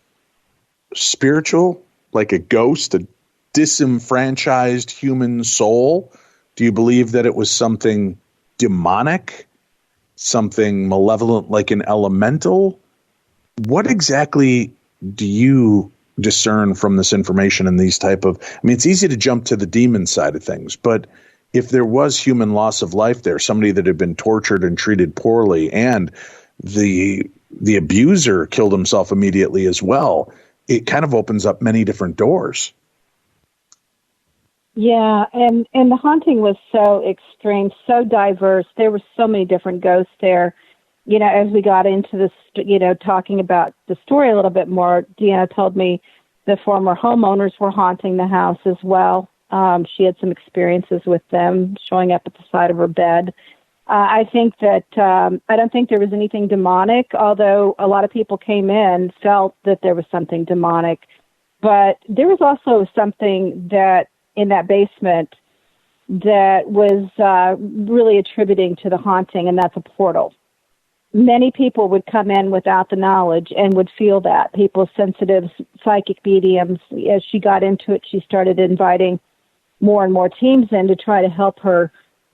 spiritual, like a ghost, a disenfranchised human soul? Do you believe that it was something demonic, something malevolent, like an elemental? What exactly do you discern from this information and these type of, I mean, it's easy to jump to the demon side of things, but if there was human loss of life there, somebody that had been tortured and treated poorly, and the abuser killed himself immediately as well, it kind of opens up many different doors. Yeah, and the haunting was so extreme, so diverse. There were so many different ghosts there. You know, as we got into this, talking about the story a little bit more, DeAnna told me the former homeowners were haunting the house as well. She had some experiences with them showing up at the side of her bed. I think that I don't think there was anything demonic, although a lot of people came in, felt that there was something demonic. But there was also something that in that basement that was really attributing to the haunting, and that's a portal. Many people would come in without the knowledge and would feel that. People, sensitive, psychic mediums. As she got into it, she started inviting more and more teams in to try to help her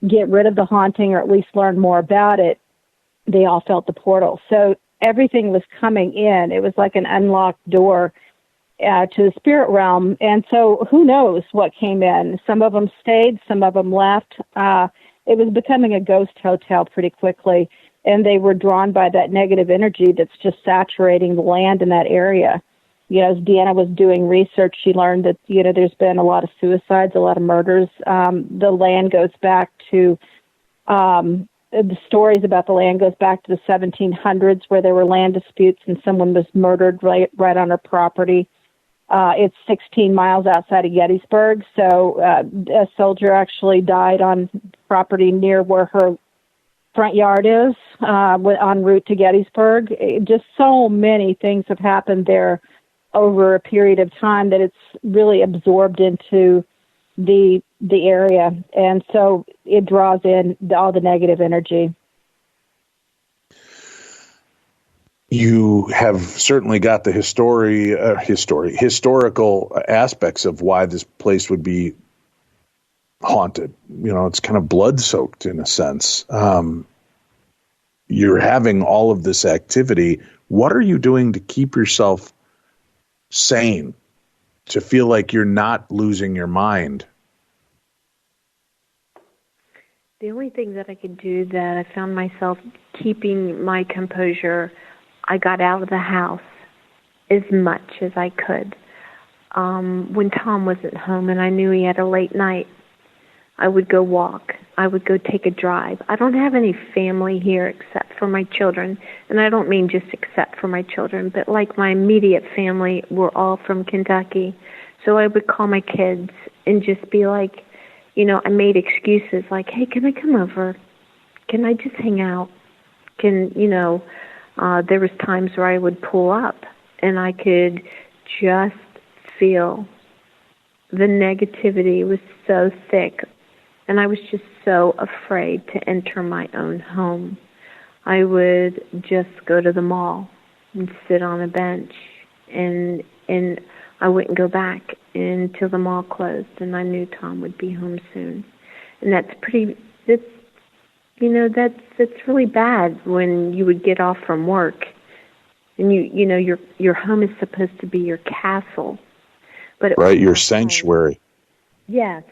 get rid of the haunting, or at least learn more about it. They all felt the portal. So everything was coming in. It was like an unlocked door to the spirit realm. And so who knows what came in. Some of them stayed, some of them left. It was becoming a ghost hotel pretty quickly, and they were drawn by that negative energy that's just saturating the land in that area. You know, as DeAnna was doing research, she learned that, there's been a lot of suicides, a lot of murders. The land goes back to, the stories about the land goes back to the 1700s, where there were land disputes and someone was murdered right on her property. It's 16 miles outside of Gettysburg, so a soldier actually died on property near where her front yard is, en route to Gettysburg. Just so many things have happened there over a period of time that it's really absorbed into the area, and so it draws in all the negative energy. You have certainly got the historical aspects of why this place would be haunted. It's kind of blood-soaked in a sense. You're having all of this activity. What are you doing to keep yourself sane, to feel like you're not losing your mind? The only thing that I could do that I found myself keeping my composure, I got out of the house as much as I could. When Tom wasn't home and I knew he had a late night, I would go walk. I would go take a drive. I don't have any family here except for my children, and I don't mean just except for my children, but like my immediate family, we're all from Kentucky. So I would call my kids and just be like, I made excuses like, hey, can I come over? Can I just hang out? There was times where I would pull up and I could just feel the negativity was so thick. And I was just so afraid to enter my own home. I would just go to the mall and sit on a bench, and I wouldn't go back until the mall closed, and I knew Tom would be home soon. And that's really bad when you would get off from work, and your home is supposed to be your castle, but right, your sanctuary. Yes.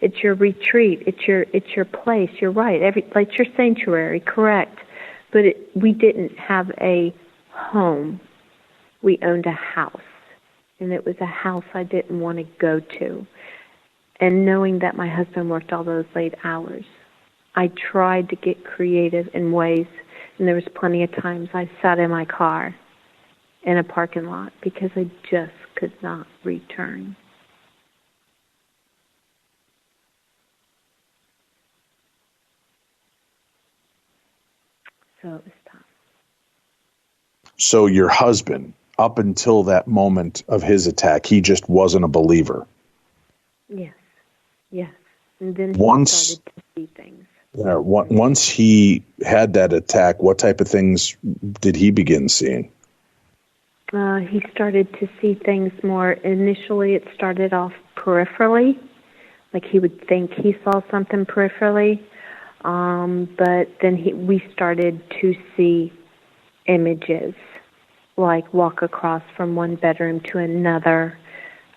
It's your retreat. It's your place. You're right. It's your sanctuary, correct. But we didn't have a home. We owned a house. And it was a house I didn't want to go to. And knowing that my husband worked all those late hours, I tried to get creative in ways, and there was plenty of times I sat in my car in a parking lot because I just could not return. So it was tough. So your husband, up until that moment of his attack, he just wasn't a believer. Yes. And then he started to see things. Yeah, once he had that attack, what type of things did he begin seeing? He started to see things more. Initially, it started off peripherally, like he would think he saw something peripherally, but then we started to see images, like walk across from one bedroom to another.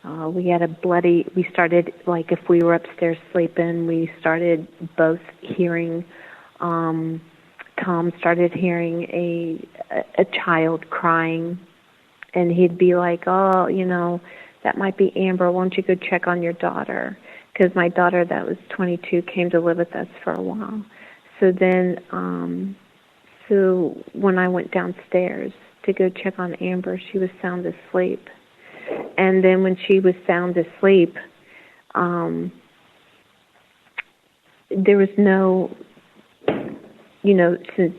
We started, like if we were upstairs sleeping, we started both hearing, Tom started hearing a child crying, and he'd be like, oh, that might be Amber, won't you go check on your daughter? Because my daughter that was 22 came to live with us for a while. So then, so when I went downstairs to go check on Amber, she was sound asleep. And then when she was sound asleep, there was no, since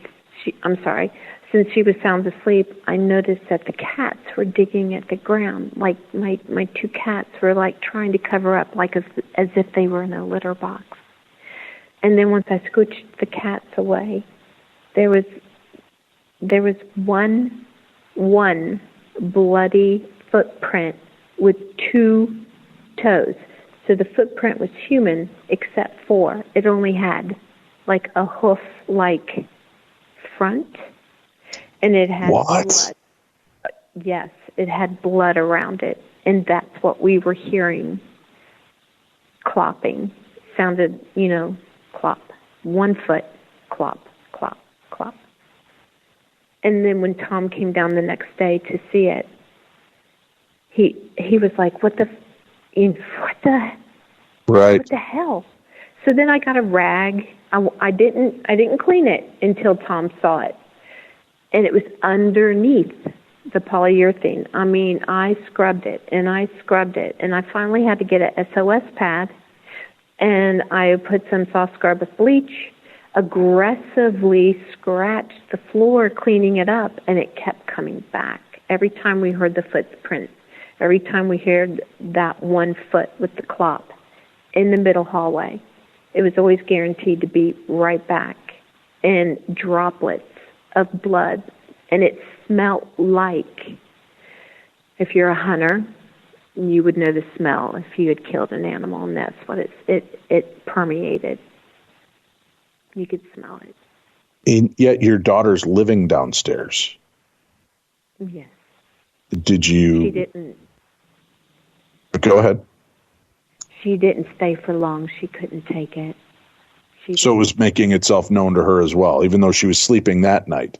she was sound asleep, I noticed that the cats were digging at the ground. Like my two cats were like trying to cover up, like as if they were in a litter box. And then once I scooched the cats away, there was one bloody footprint with 2 toes. So the footprint was human except for it only had like a hoof-like front, and it had blood. Yes, it had blood around it, and that's what we were hearing. Clopping sounded, clop. 1 foot, clop, clop, clop. And then when Tom came down the next day to see it, he was like, what the hell? So then I got a rag. I didn't clean it until Tom saw it, and it was underneath the polyurethane. I mean, I scrubbed it, and I finally had to get a SOS pad, and I put some soft scrub with bleach, aggressively scratched the floor, cleaning it up, and it kept coming back. Every time we heard the footprint, every time we heard that 1 foot with the clop in the middle hallway, it was always guaranteed to be right back, and droplets of blood. And it smelled like, if you're a hunter, you would know the smell if you had killed an animal, and that's what it permeated. You could smell it. And yet your daughter's living downstairs. Yes. Did you? She didn't. Go ahead. She didn't stay for long. She couldn't take it. So it was making itself known to her as well, even though she was sleeping that night.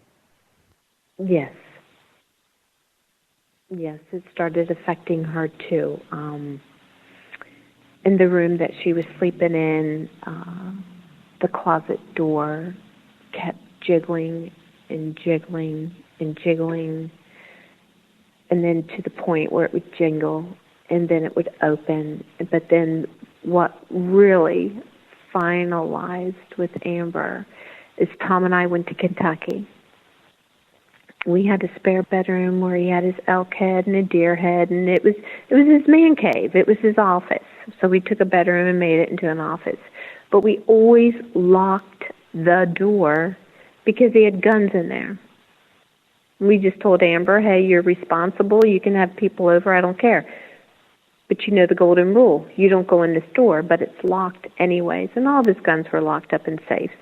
Yes. Yes, it started affecting her too. In the room that she was sleeping in, the closet door kept jiggling and jiggling and jiggling, and then to the point where it would jingle, and then it would open. But then what really finalized with Amber is Tom and I went to Kentucky. We had a spare bedroom where he had his elk head and a deer head, and it was his man cave. It was his office. So we took a bedroom and made it into an office. But we always locked the door because he had guns in there. We just told Amber, hey, you're responsible. You can have people over. I don't care. But you know the golden rule. You don't go in this door, but it's locked anyways. And all of his guns were locked up in safes.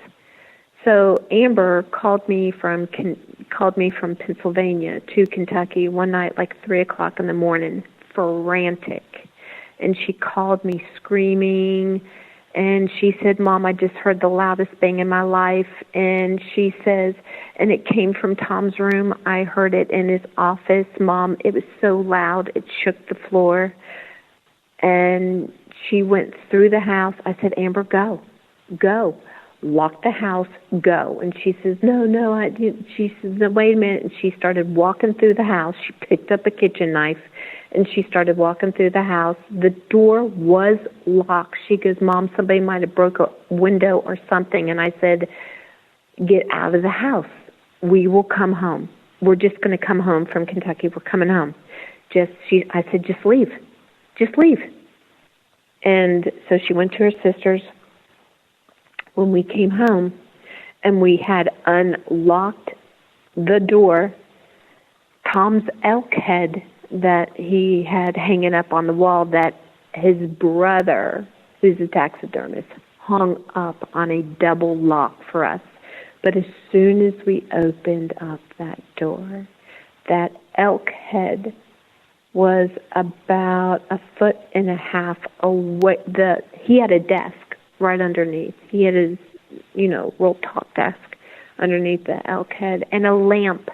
So Amber called me from Pennsylvania to Kentucky one night, like 3 o'clock in the morning, frantic. and she called me screaming, and she said, Mom, I just heard the loudest bang in my life. And she says, and it came from Tom's room. I heard it in his office. Mom, it was so loud, it shook the floor. And she went through the house. I said, Amber, go. Lock the house, go. And she says, no, she says, no, wait a minute. And she started walking through the house. She picked up a kitchen knife, and she started walking through the house. The door was locked. She goes, Mom, somebody might have broke a window or something. And I said, get out of the house. We will come home. We're just going to come home from Kentucky. We're coming home. I said, just leave. Just leave. And so she went to her sister's. When we came home and we had unlocked the door, Tom's elk head that he had hanging up on the wall that his brother, who's a taxidermist, hung up on a double lock for us. But as soon as we opened up that door, that elk head was about 1.5 feet away. He had a desk right underneath. He had his, roll top desk underneath the elk head and a lamp,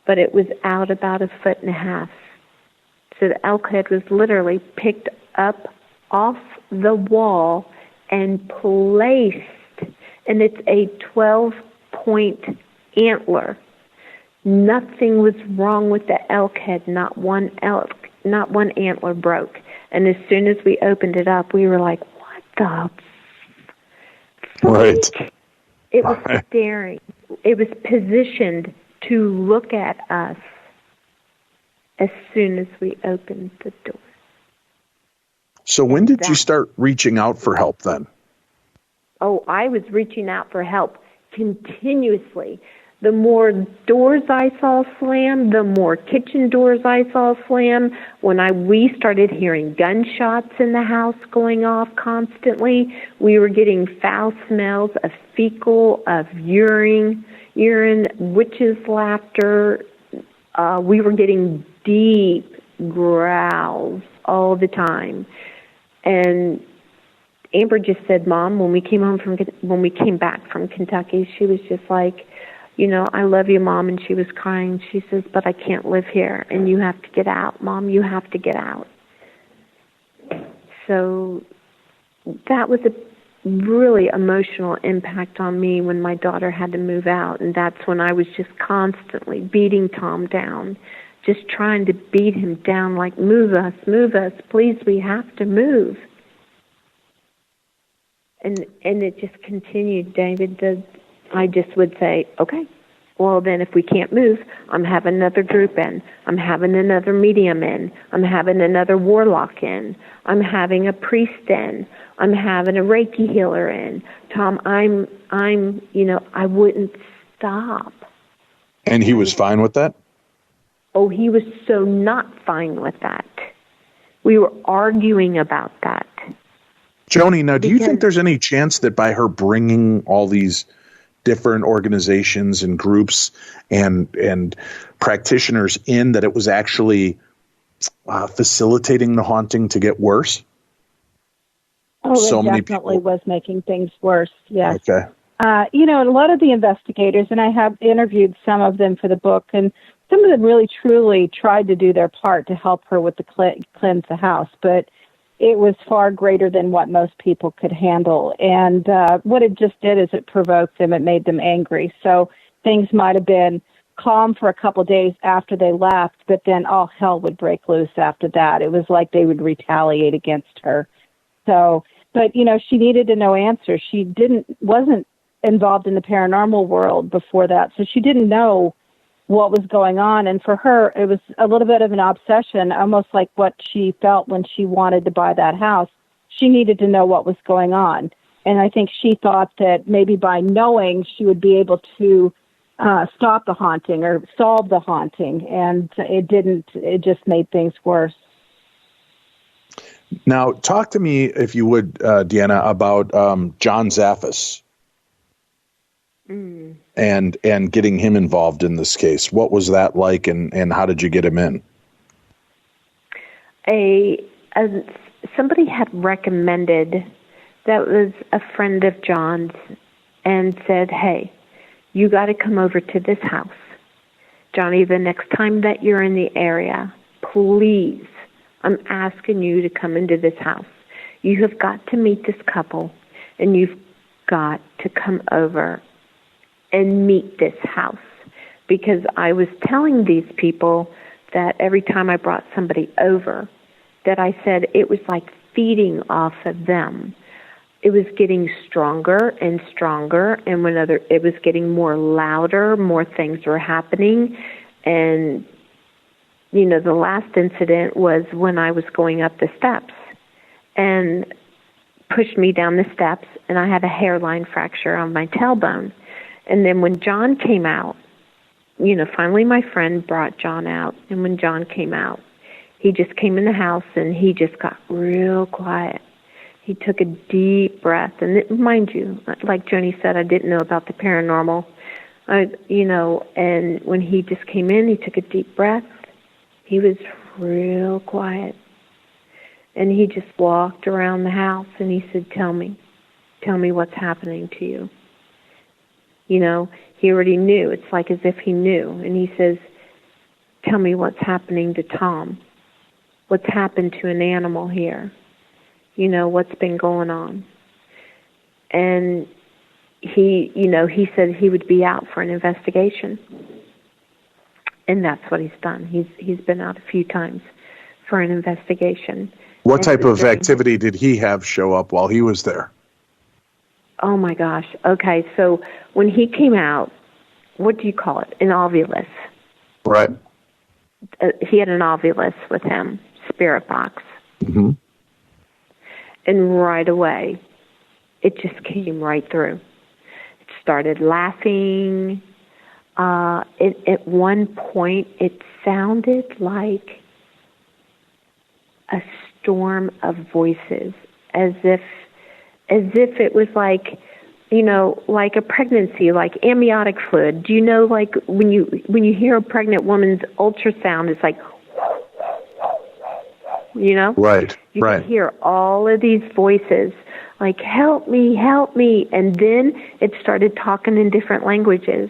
but it was out about 1.5 feet. So the elk head was literally picked up off the wall and placed, and it's a 12-point antler. Nothing was wrong with the elk head. Not one antler broke. And as soon as we opened it up, we were like, right. It was staring. It was positioned to look at us as soon as we opened the door. So when did you start reaching out for help then? Oh, I was reaching out for help continuously. The more doors I saw slam, the more kitchen doors I saw slam. We started hearing gunshots in the house going off constantly. We were getting foul smells of fecal, of urine, witches' laughter. We were getting deep growls all the time. And Amber just said, Mom, when we came back from Kentucky, she was just like, I love you, Mom. And she was crying. She says, but I can't live here, and you have to get out. Mom, you have to get out. So that was a really emotional impact on me when my daughter had to move out. And that's when I was just constantly beating Tom down, just trying to beat him down, like, move us, please, we have to move. And it just continued, David. I just would say, okay, well, then if we can't move, I'm having another group in. I'm having another medium in. I'm having another warlock in. I'm having a priest in. I'm having a Reiki healer in. Tom, I wouldn't stop. And he was fine with that? Oh, he was so not fine with that. We were arguing about that. Joni, now, do you think there's any chance that by her bringing all these different organizations and groups and practitioners in, that it was actually facilitating the haunting to get worse? Oh, so it definitely was making things worse, yes. Okay. A lot of the investigators, and I have interviewed some of them for the book, and some of them really truly tried to do their part to help her with the cleanse the house, but it was far greater than what most people could handle. And what it just did is it provoked them. It made them angry. So things might have been calm for a couple of days after they left, but then all hell would break loose after that. It was like they would retaliate against her. So, but, she needed to know answers. She wasn't involved in the paranormal world before that, so she didn't know what was going on. And for her, it was a little bit of an obsession, almost like what she felt when she wanted to buy that house. She needed to know what was going on. And I think she thought that maybe by knowing, she would be able to stop the haunting or solve the haunting. And it didn't. It just made things worse. Now, talk to me, if you would, DeAnna, about John Zaffis. And getting him involved in this case. What was that like, and how did you get him in? somebody had recommended, that was a friend of John's, and said, hey, you got to come over to this house. Johnny, the next time that you're in the area, please, I'm asking you to come into this house. You have got to meet this couple, and you've got to come over and meet this house. Because I was telling these people that every time I brought somebody over, that I said it was like feeding off of them. It was getting stronger and stronger, and it was getting more louder, more things were happening. And, the last incident was when I was going up the steps and pushed me down the steps, and I had a hairline fracture on my tailbone. And then when John came out, finally my friend brought John out, and when John came out, he just came in the house, and he just got real quiet. He took a deep breath, and mind you, like Joni said, I didn't know about the paranormal, and when he just came in, he took a deep breath. He was real quiet, and he just walked around the house, and he said, tell me what's happening to you. He already knew. It's like as if he knew, and he says, tell me what's happening to Tom. What's happened to an animal here? What's been going on? And he said he would be out for an investigation. And that's what he's done. He's been out a few times for an investigation. What type of activity did he have show up while he was there? Oh my gosh. Okay, so when he came out, what do you call it? An ovulus. Right. He had an ovulus with him, spirit box. Mm-hmm. And right away, it just came right through. It started laughing. At one point, it sounded like a storm of voices, as if it was like, like a pregnancy, like amniotic fluid. Do you know, like when you hear a pregnant woman's ultrasound, it's like, Right. You could hear all of these voices, like, help me, and then it started talking in different languages.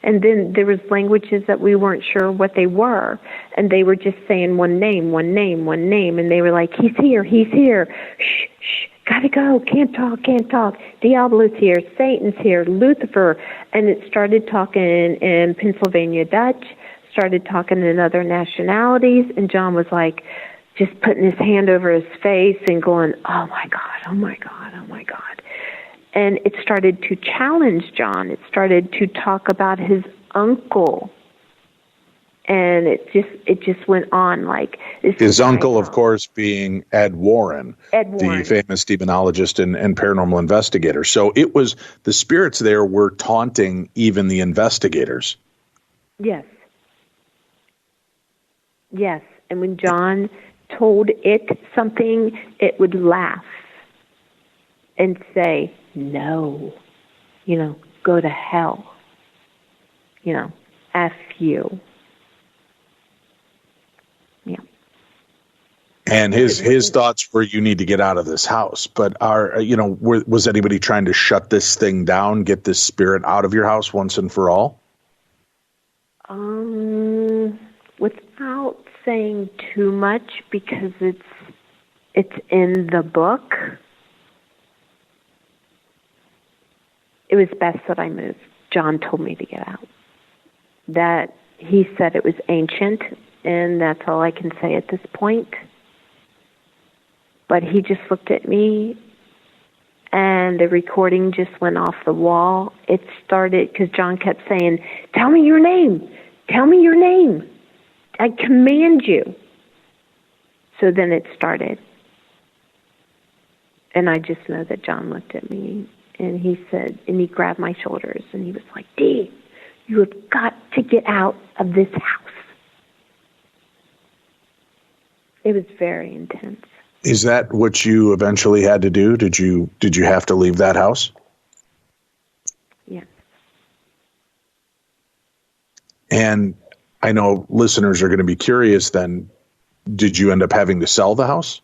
And then there was languages that we weren't sure what they were, and they were just saying one name, and they were like, he's here, shh, gotta go, can't talk, Diablo's here, Satan's here, Lucifer, and it started talking in Pennsylvania Dutch, started talking in other nationalities, and John was like, just putting his hand over his face and going, oh my God. And it started to challenge John. It started to talk about his uncle. And it just went on like his uncle, of course, being Ed Warren, the famous demonologist and paranormal investigator. So it was the spirits there were taunting even the investigators. Yes. And when John told it something, it would laugh and say, no, go to hell, F you. Yeah. And his thoughts were, you need to get out of this house. But was anybody trying to shut this thing down, get this spirit out of your house once and for all? Without saying too much, because it's in the book, it was best that I moved. John told me to get out. That he said it was ancient, and that's all I can say at this point. But he just looked at me, and the recording just went off the wall. It started, because John kept saying, tell me your name. I command you. So then it started. And I just know that John looked at me, and he said, and he grabbed my shoulders, and he was like, Dee, you have got to get out of this house. It was very intense. Is that what you eventually had to do? Did you have to leave that house? Yes. And I know listeners are going to be curious then, did you end up having to sell the house?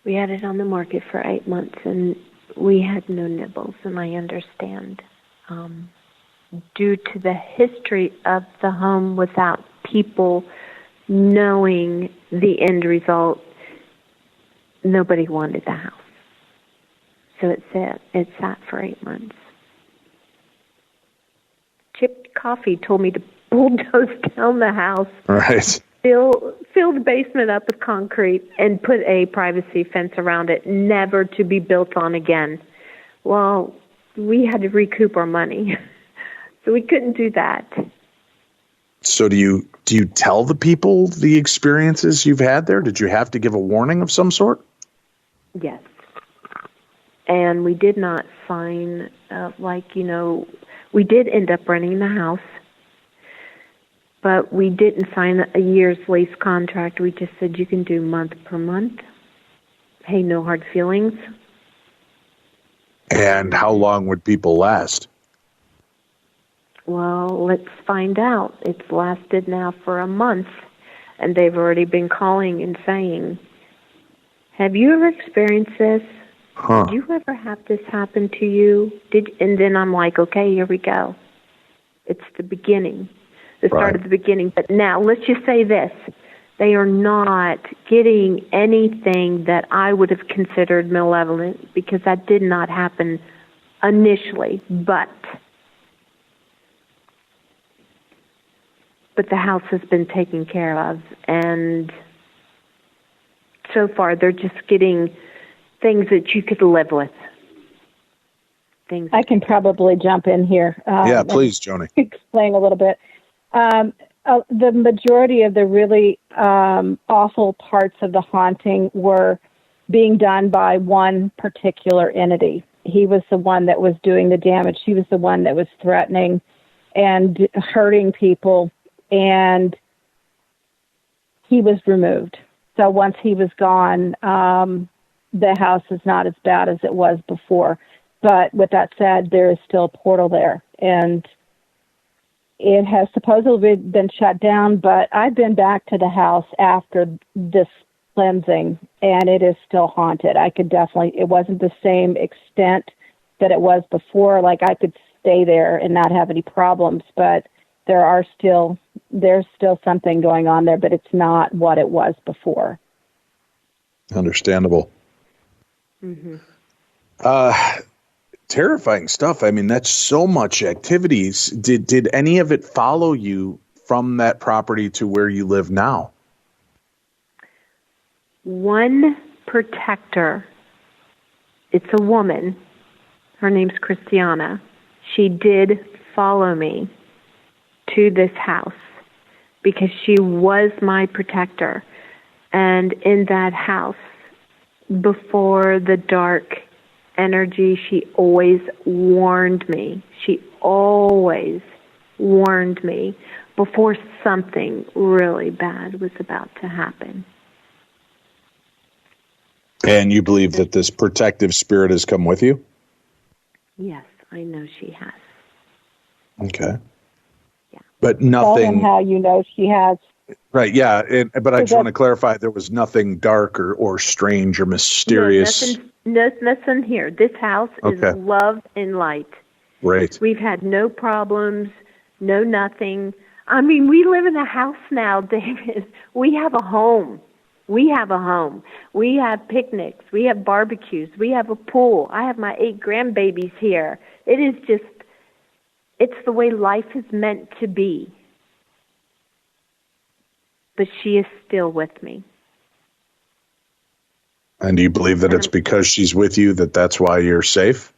We had it on the market for 8 months, and we had no nibbles, and I understand. Due to the history of the home without people knowing the end result, nobody wanted the house. So it sat for 8 months. Chip Coffee told me to bulldoze down the house, right? Fill the basement up with concrete, and put a privacy fence around it, never to be built on again. Well, we had to recoup our money, so we couldn't do that. So do you tell the people the experiences you've had there? Did you have to give a warning of some sort? Yes. And we did not sign, we did end up renting the house, but we didn't sign a year's lease contract. We just said you can do month per month. Hey, no hard feelings. And how long would people last? Well, let's find out. It's lasted now for a month, and they've already been calling and saying, have you ever experienced this? Huh. Did you ever have this happen to you? And then I'm like, okay, here we go. It's the beginning, the start of the beginning. But now let's just say this. They are not getting anything that I would have considered malevolent, because that did not happen initially. But the house has been taken care of, and so far they're just getting things that you could live with. I can probably jump in here. Yeah, please, Joni. Explain a little bit. The majority of the really awful parts of the haunting were being done by one particular entity. He was the one that was doing the damage. He was the one that was threatening and hurting people, and he was removed. So once he was gone, the house is not as bad as it was before. But with that said, there is still a portal there, and it has supposedly been shut down, but I've been back to the house after this cleansing, and it is still haunted. It wasn't the same extent that it was before. Like, I could stay there and not have any problems, but there's still something going on there, but it's not what it was before. Understandable. Mm-hmm. Terrifying stuff. I mean, that's so much activities. Did any of it follow you from that property to where you live now? One protector, it's a woman. Her name's Christiana. She did follow me to this house because she was my protector. And in that house, before the dark energy, she always warned me. She always warned me before something really bad was about to happen. And you believe that this protective spirit has come with you? Yes, I know she has. Okay. Yeah. But nothing... Tell them how you know she has. Right, yeah. But I just want to clarify, there was nothing dark or strange or mysterious. No, nothing here. This house is love and light. Right. We've had no problems, no nothing. I mean, we live in a house now, David. We have a home. We have a home. We have picnics. We have barbecues. We have a pool. I have my 8 grandbabies here. It is just, it's the way life is meant to be. But she is still with me. And do you believe that it's because she's with you that's why you're safe?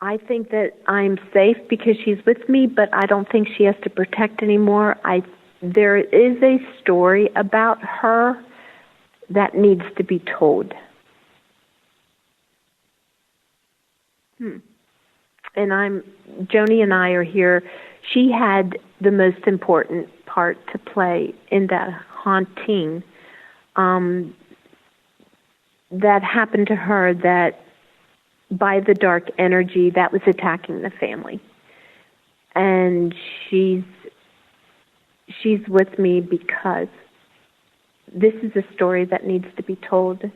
I think that I'm safe because she's with me, but I don't think she has to protect anymore. There is a story about her that needs to be told. And Joni and I are here. She had the most important part to play in that haunting that happened to her, that by the dark energy that was attacking the family. And she's with me because this is a story that needs to be told. It's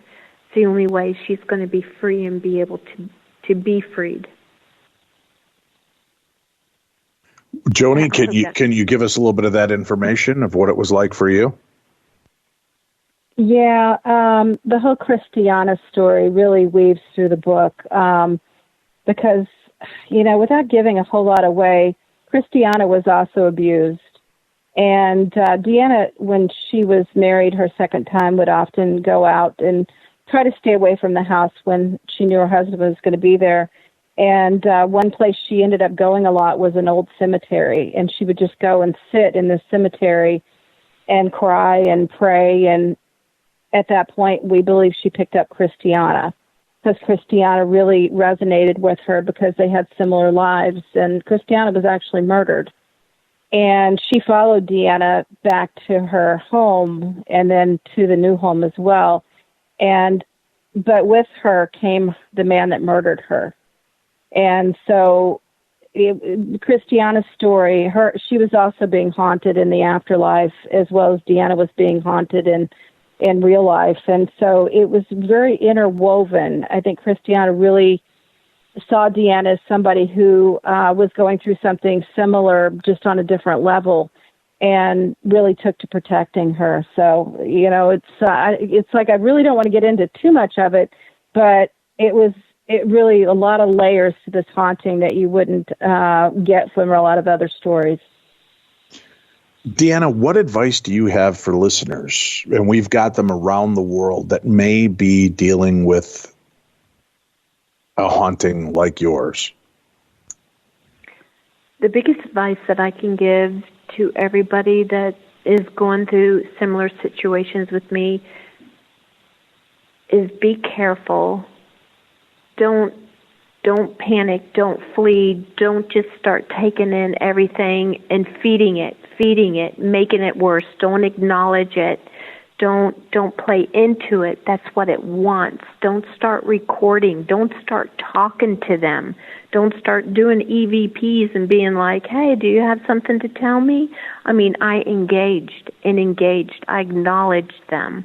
the only way she's going to be free and be able to be freed. Joni, can you give us a little bit of that information of what it was like for you? Yeah, the whole Christiana story really weaves through the book because, without giving a whole lot away, Christiana was also abused. And DeAnna, when she was married her second time, would often go out and try to stay away from the house when she knew her husband was going to be there. And one place she ended up going a lot was an old cemetery, and she would just go and sit in the cemetery and cry and pray. And at that point, we believe she picked up Christiana, because Christiana really resonated with her because they had similar lives, and Christiana was actually murdered. And she followed DeAnna back to her home and then to the new home as well. But with her came the man that murdered her. And so Christiana's story, she was also being haunted in the afterlife as well as DeAnna was being haunted in real life. And so it was very interwoven. I think Christiana really saw DeAnna as somebody who was going through something similar, just on a different level, and really took to protecting her. So, it's like I really don't want to get into too much of it, but it really a lot of layers to this haunting that you wouldn't get from a lot of other stories. DeAnna, what advice do you have for listeners, and we've got them around the world, that may be dealing with a haunting like yours? The biggest advice that I can give to everybody that is going through similar situations with me is be careful. Don't panic. Don't flee. Don't just start taking in everything and feeding it, making it worse. Don't acknowledge it. Don't play into it. That's what it wants. Don't start recording. Don't start talking to them. Don't start doing EVPs and being like, hey, do you have something to tell me? I mean, I engaged. I acknowledged them.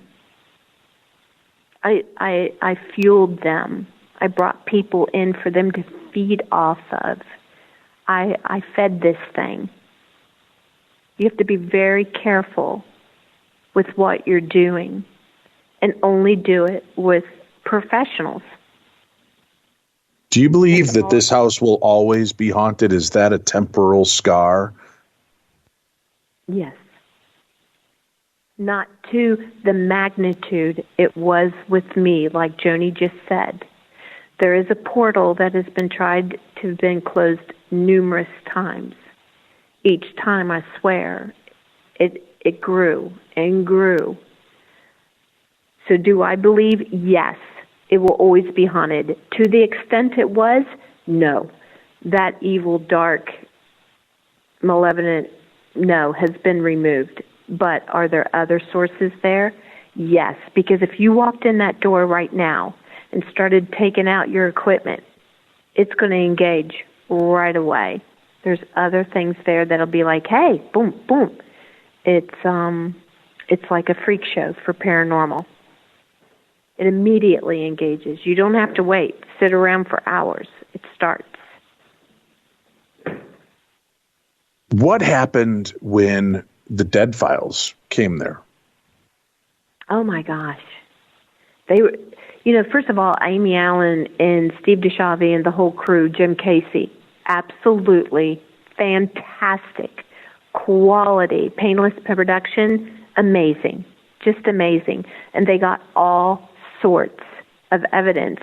I fueled them. I brought people in for them to feed off of. I fed this thing. You have to be very careful with what you're doing, and only do it with professionals. Do you believe that this house will always be haunted? Is that a temporal scar? Yes. Not to the magnitude it was with me, like Joni just said. There is a portal that has been tried to have been closed numerous times. Each time, I swear, it grew and grew. So do I believe? Yes, it will always be haunted. To the extent it was, no. That evil, dark, malevolent, no, has been removed. But are there other sources there? Yes, because if you walked in that door right now and started taking out your equipment, it's going to engage right away. There's other things there that'll be like, hey, boom, boom. It's like a freak show for paranormal. It immediately engages. You don't have to wait, sit around for hours. It starts. What happened when the Dead Files came there? Oh my gosh. They were, first of all, Amy Allen and Steve DeShavi and the whole crew, Jim Casey, absolutely fantastic. Quality, painless production, amazing, just amazing. And they got all sorts of evidence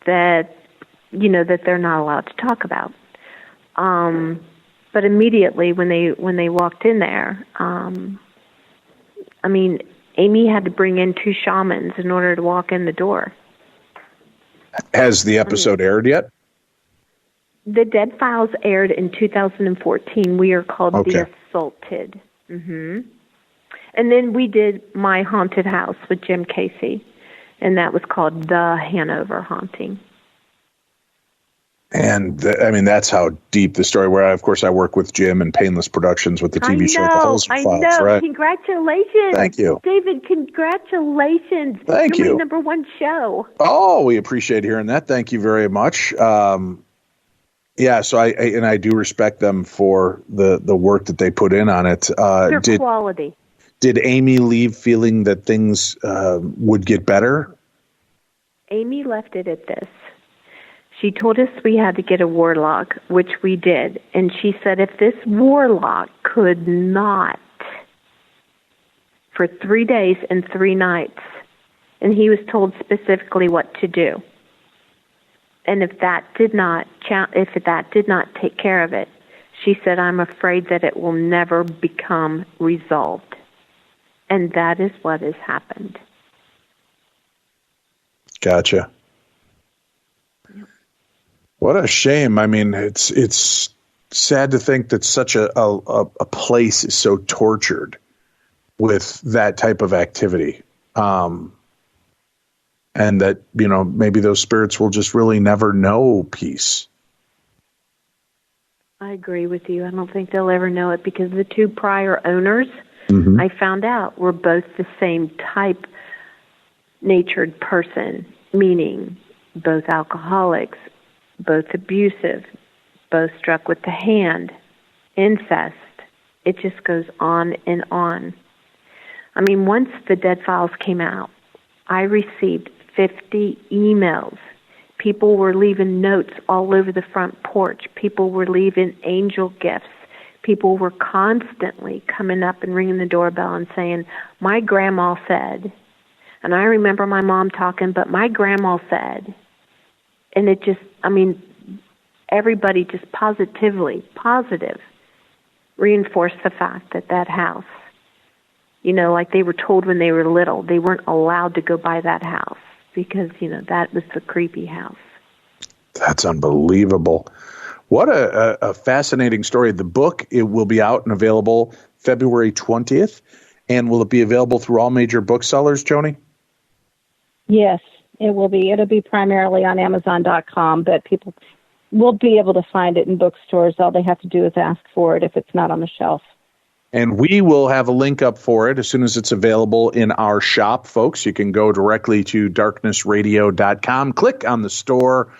that, that they're not allowed to talk about. But immediately when they walked in there, Amy had to bring in 2 shamans in order to walk in the door. Has the episode aired yet? The Dead Files aired in 2014. We are called The Assaulted. Mm-hmm. And then we did My Haunted House with Jim Casey, and that was called The Hanover Haunting. And I mean, that's how deep the story. Where, of course, I work with Jim and Painless Productions with the TV show The Holzer Files. I know. Right? Congratulations. Thank you, David. Congratulations. Thank you. You're my #1 show. Oh, we appreciate hearing that. Thank you very much. Yeah, so I do respect them for the work that they put in on it. Their quality. Did Amy leave feeling that things would get better? Amy left it at this. She told us we had to get a warlock, which we did. And she said if this warlock could not, for 3 days and 3 nights, and he was told specifically what to do. And if that did not take care of it, she said, I'm afraid that it will never become resolved. And that is what has happened. Gotcha. Yep. What a shame. I mean, it's sad to think that such a place is so tortured with that type of activity. And that, maybe those spirits will just really never know peace. I agree with you. I don't think they'll ever know it because the 2 prior owners, I found out, were both the same type natured person, meaning both alcoholics, both abusive, both struck with the hand, incest. It just goes on and on. I mean, once the Dead Files came out, I received 50 emails. People were leaving notes all over the front porch. People were leaving angel gifts. People were constantly coming up and ringing the doorbell and saying, my grandma said, and I remember my mom talking, but my grandma said, and it just, everybody just positive, reinforced the fact that house, like they were told when they were little, they weren't allowed to go by that house because, that was the creepy house. That's unbelievable. What a fascinating story. The book, it will be out and available February 20th. And will it be available through all major booksellers, Joni? Yes, it will be. It'll be primarily on Amazon.com, but people will be able to find it in bookstores. All they have to do is ask for it if it's not on the shelf. And we will have a link up for it as soon as it's available in our shop, folks. You can go directly to darknessradio.com, click on the store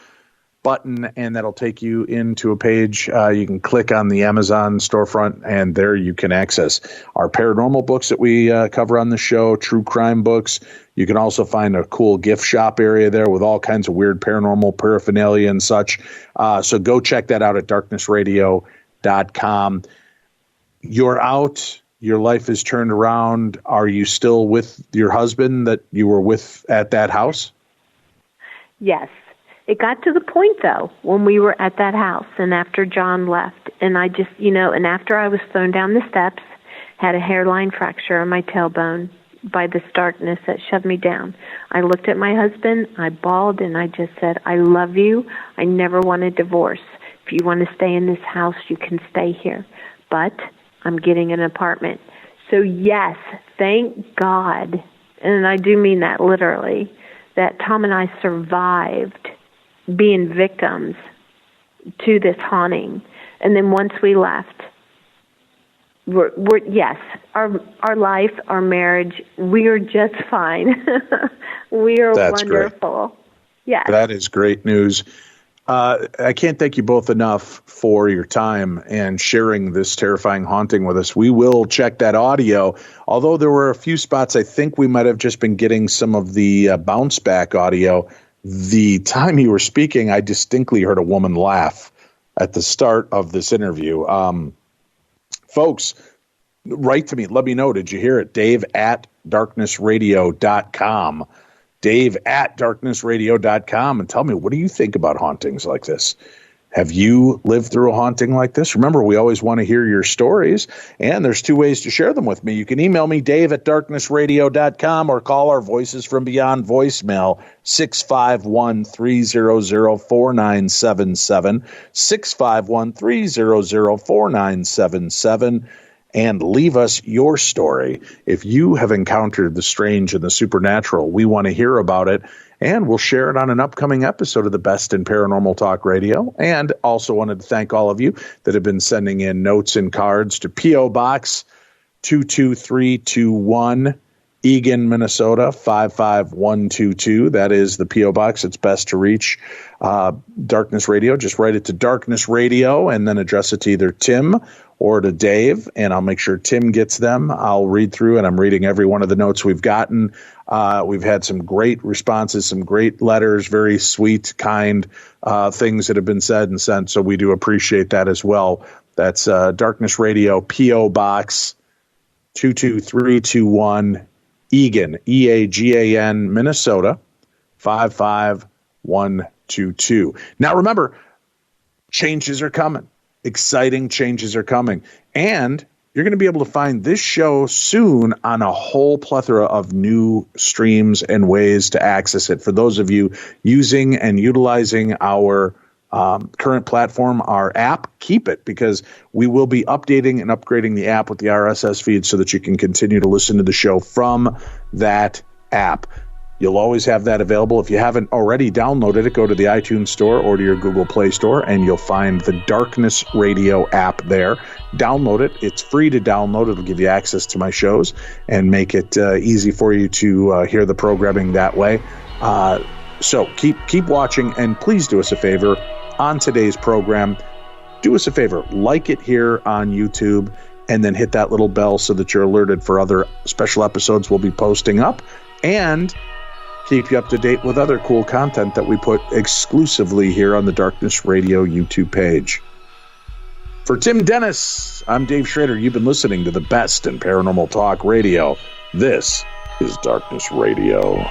button, and that'll take you into a page. You can click on the Amazon storefront, and there you can access our paranormal books that we cover on the show, true crime books. You can also find a cool gift shop area there with all kinds of weird paranormal paraphernalia and such. So go check that out at darknessradio.com. You're out. Your life is turned around. Are you still with your husband that you were with at that house? Yes. It got to the point, though, when we were at that house and after John left, and I just, and after I was thrown down the steps, had a hairline fracture on my tailbone by this darkness that shoved me down. I looked at my husband, I bawled, and I just said, I love you. I never want a divorce. If you want to stay in this house, you can stay here. But I'm getting an apartment. So, yes, thank God, and I do mean that literally, that Tom and I survived being victims to this haunting. And then once we left, we're yes, our life, our marriage, we are just fine. We are That's wonderful. Great. Yes. That is great news. I can't thank you both enough for your time and sharing this terrifying haunting with us. We will check that audio, although there were a few spots I think we might have just been getting some of the bounce back audio. The time you were speaking, I distinctly heard a woman laugh at the start of this interview. Folks, write to me. Let me know. Did you hear it? Dave@darknessradio.com. Dave@darknessradio.com. And tell me, what do you think about hauntings like this? Have you lived through a haunting like this? Remember, we always want to hear your stories, and there's 2 ways to share them with me. You can email me, Dave@darknessradio.com, or call our Voices from Beyond voicemail, 651-300-4977, 651-300-4977, and leave us your story. If you have encountered the strange and the supernatural, we want to hear about it. and we'll share it on an upcoming episode of the Best in Paranormal Talk Radio. And also wanted to thank all of you that have been sending in notes and cards to P.O. Box 22321, Eagan, Minnesota 55122. That is the P.O. Box. It's best to reach Darkness Radio. Just write it to Darkness Radio and then address it to either Tim or to Dave, and I'll make sure Tim gets them. I'll read through, and I'm reading every one of the notes we've gotten. We've had some great responses, some great letters, very sweet, kind things that have been said and sent, so we do appreciate that as well. That's Darkness Radio, P.O. Box 22321, Eagan, Eagan, Minnesota 55122. Now remember, changes are coming. Exciting changes are coming. And you're going to be able to find this show soon on a whole plethora of new streams and ways to access it. For those of you using and utilizing our current platform, our app, keep it, because we will be updating and upgrading the app with the RSS feed so that you can continue to listen to the show from that app. You'll always have that available. If you haven't already downloaded it, go to the iTunes Store or to your Google Play Store, and you'll find the Darkness Radio app there. Download it. It's free to download. It'll give you access to my shows and make it easy for you to hear the programming that way. So keep watching, and please do us a favor on today's program. Do us a favor, like it here on YouTube, and then hit that little bell so that you're alerted for other special episodes we'll be posting up, and keep you up to date with other cool content that we put exclusively here on the Darkness Radio YouTube page. For Tim Dennis, I'm Dave Schrader. You've been listening to the Best in Paranormal Talk Radio. This is Darkness Radio.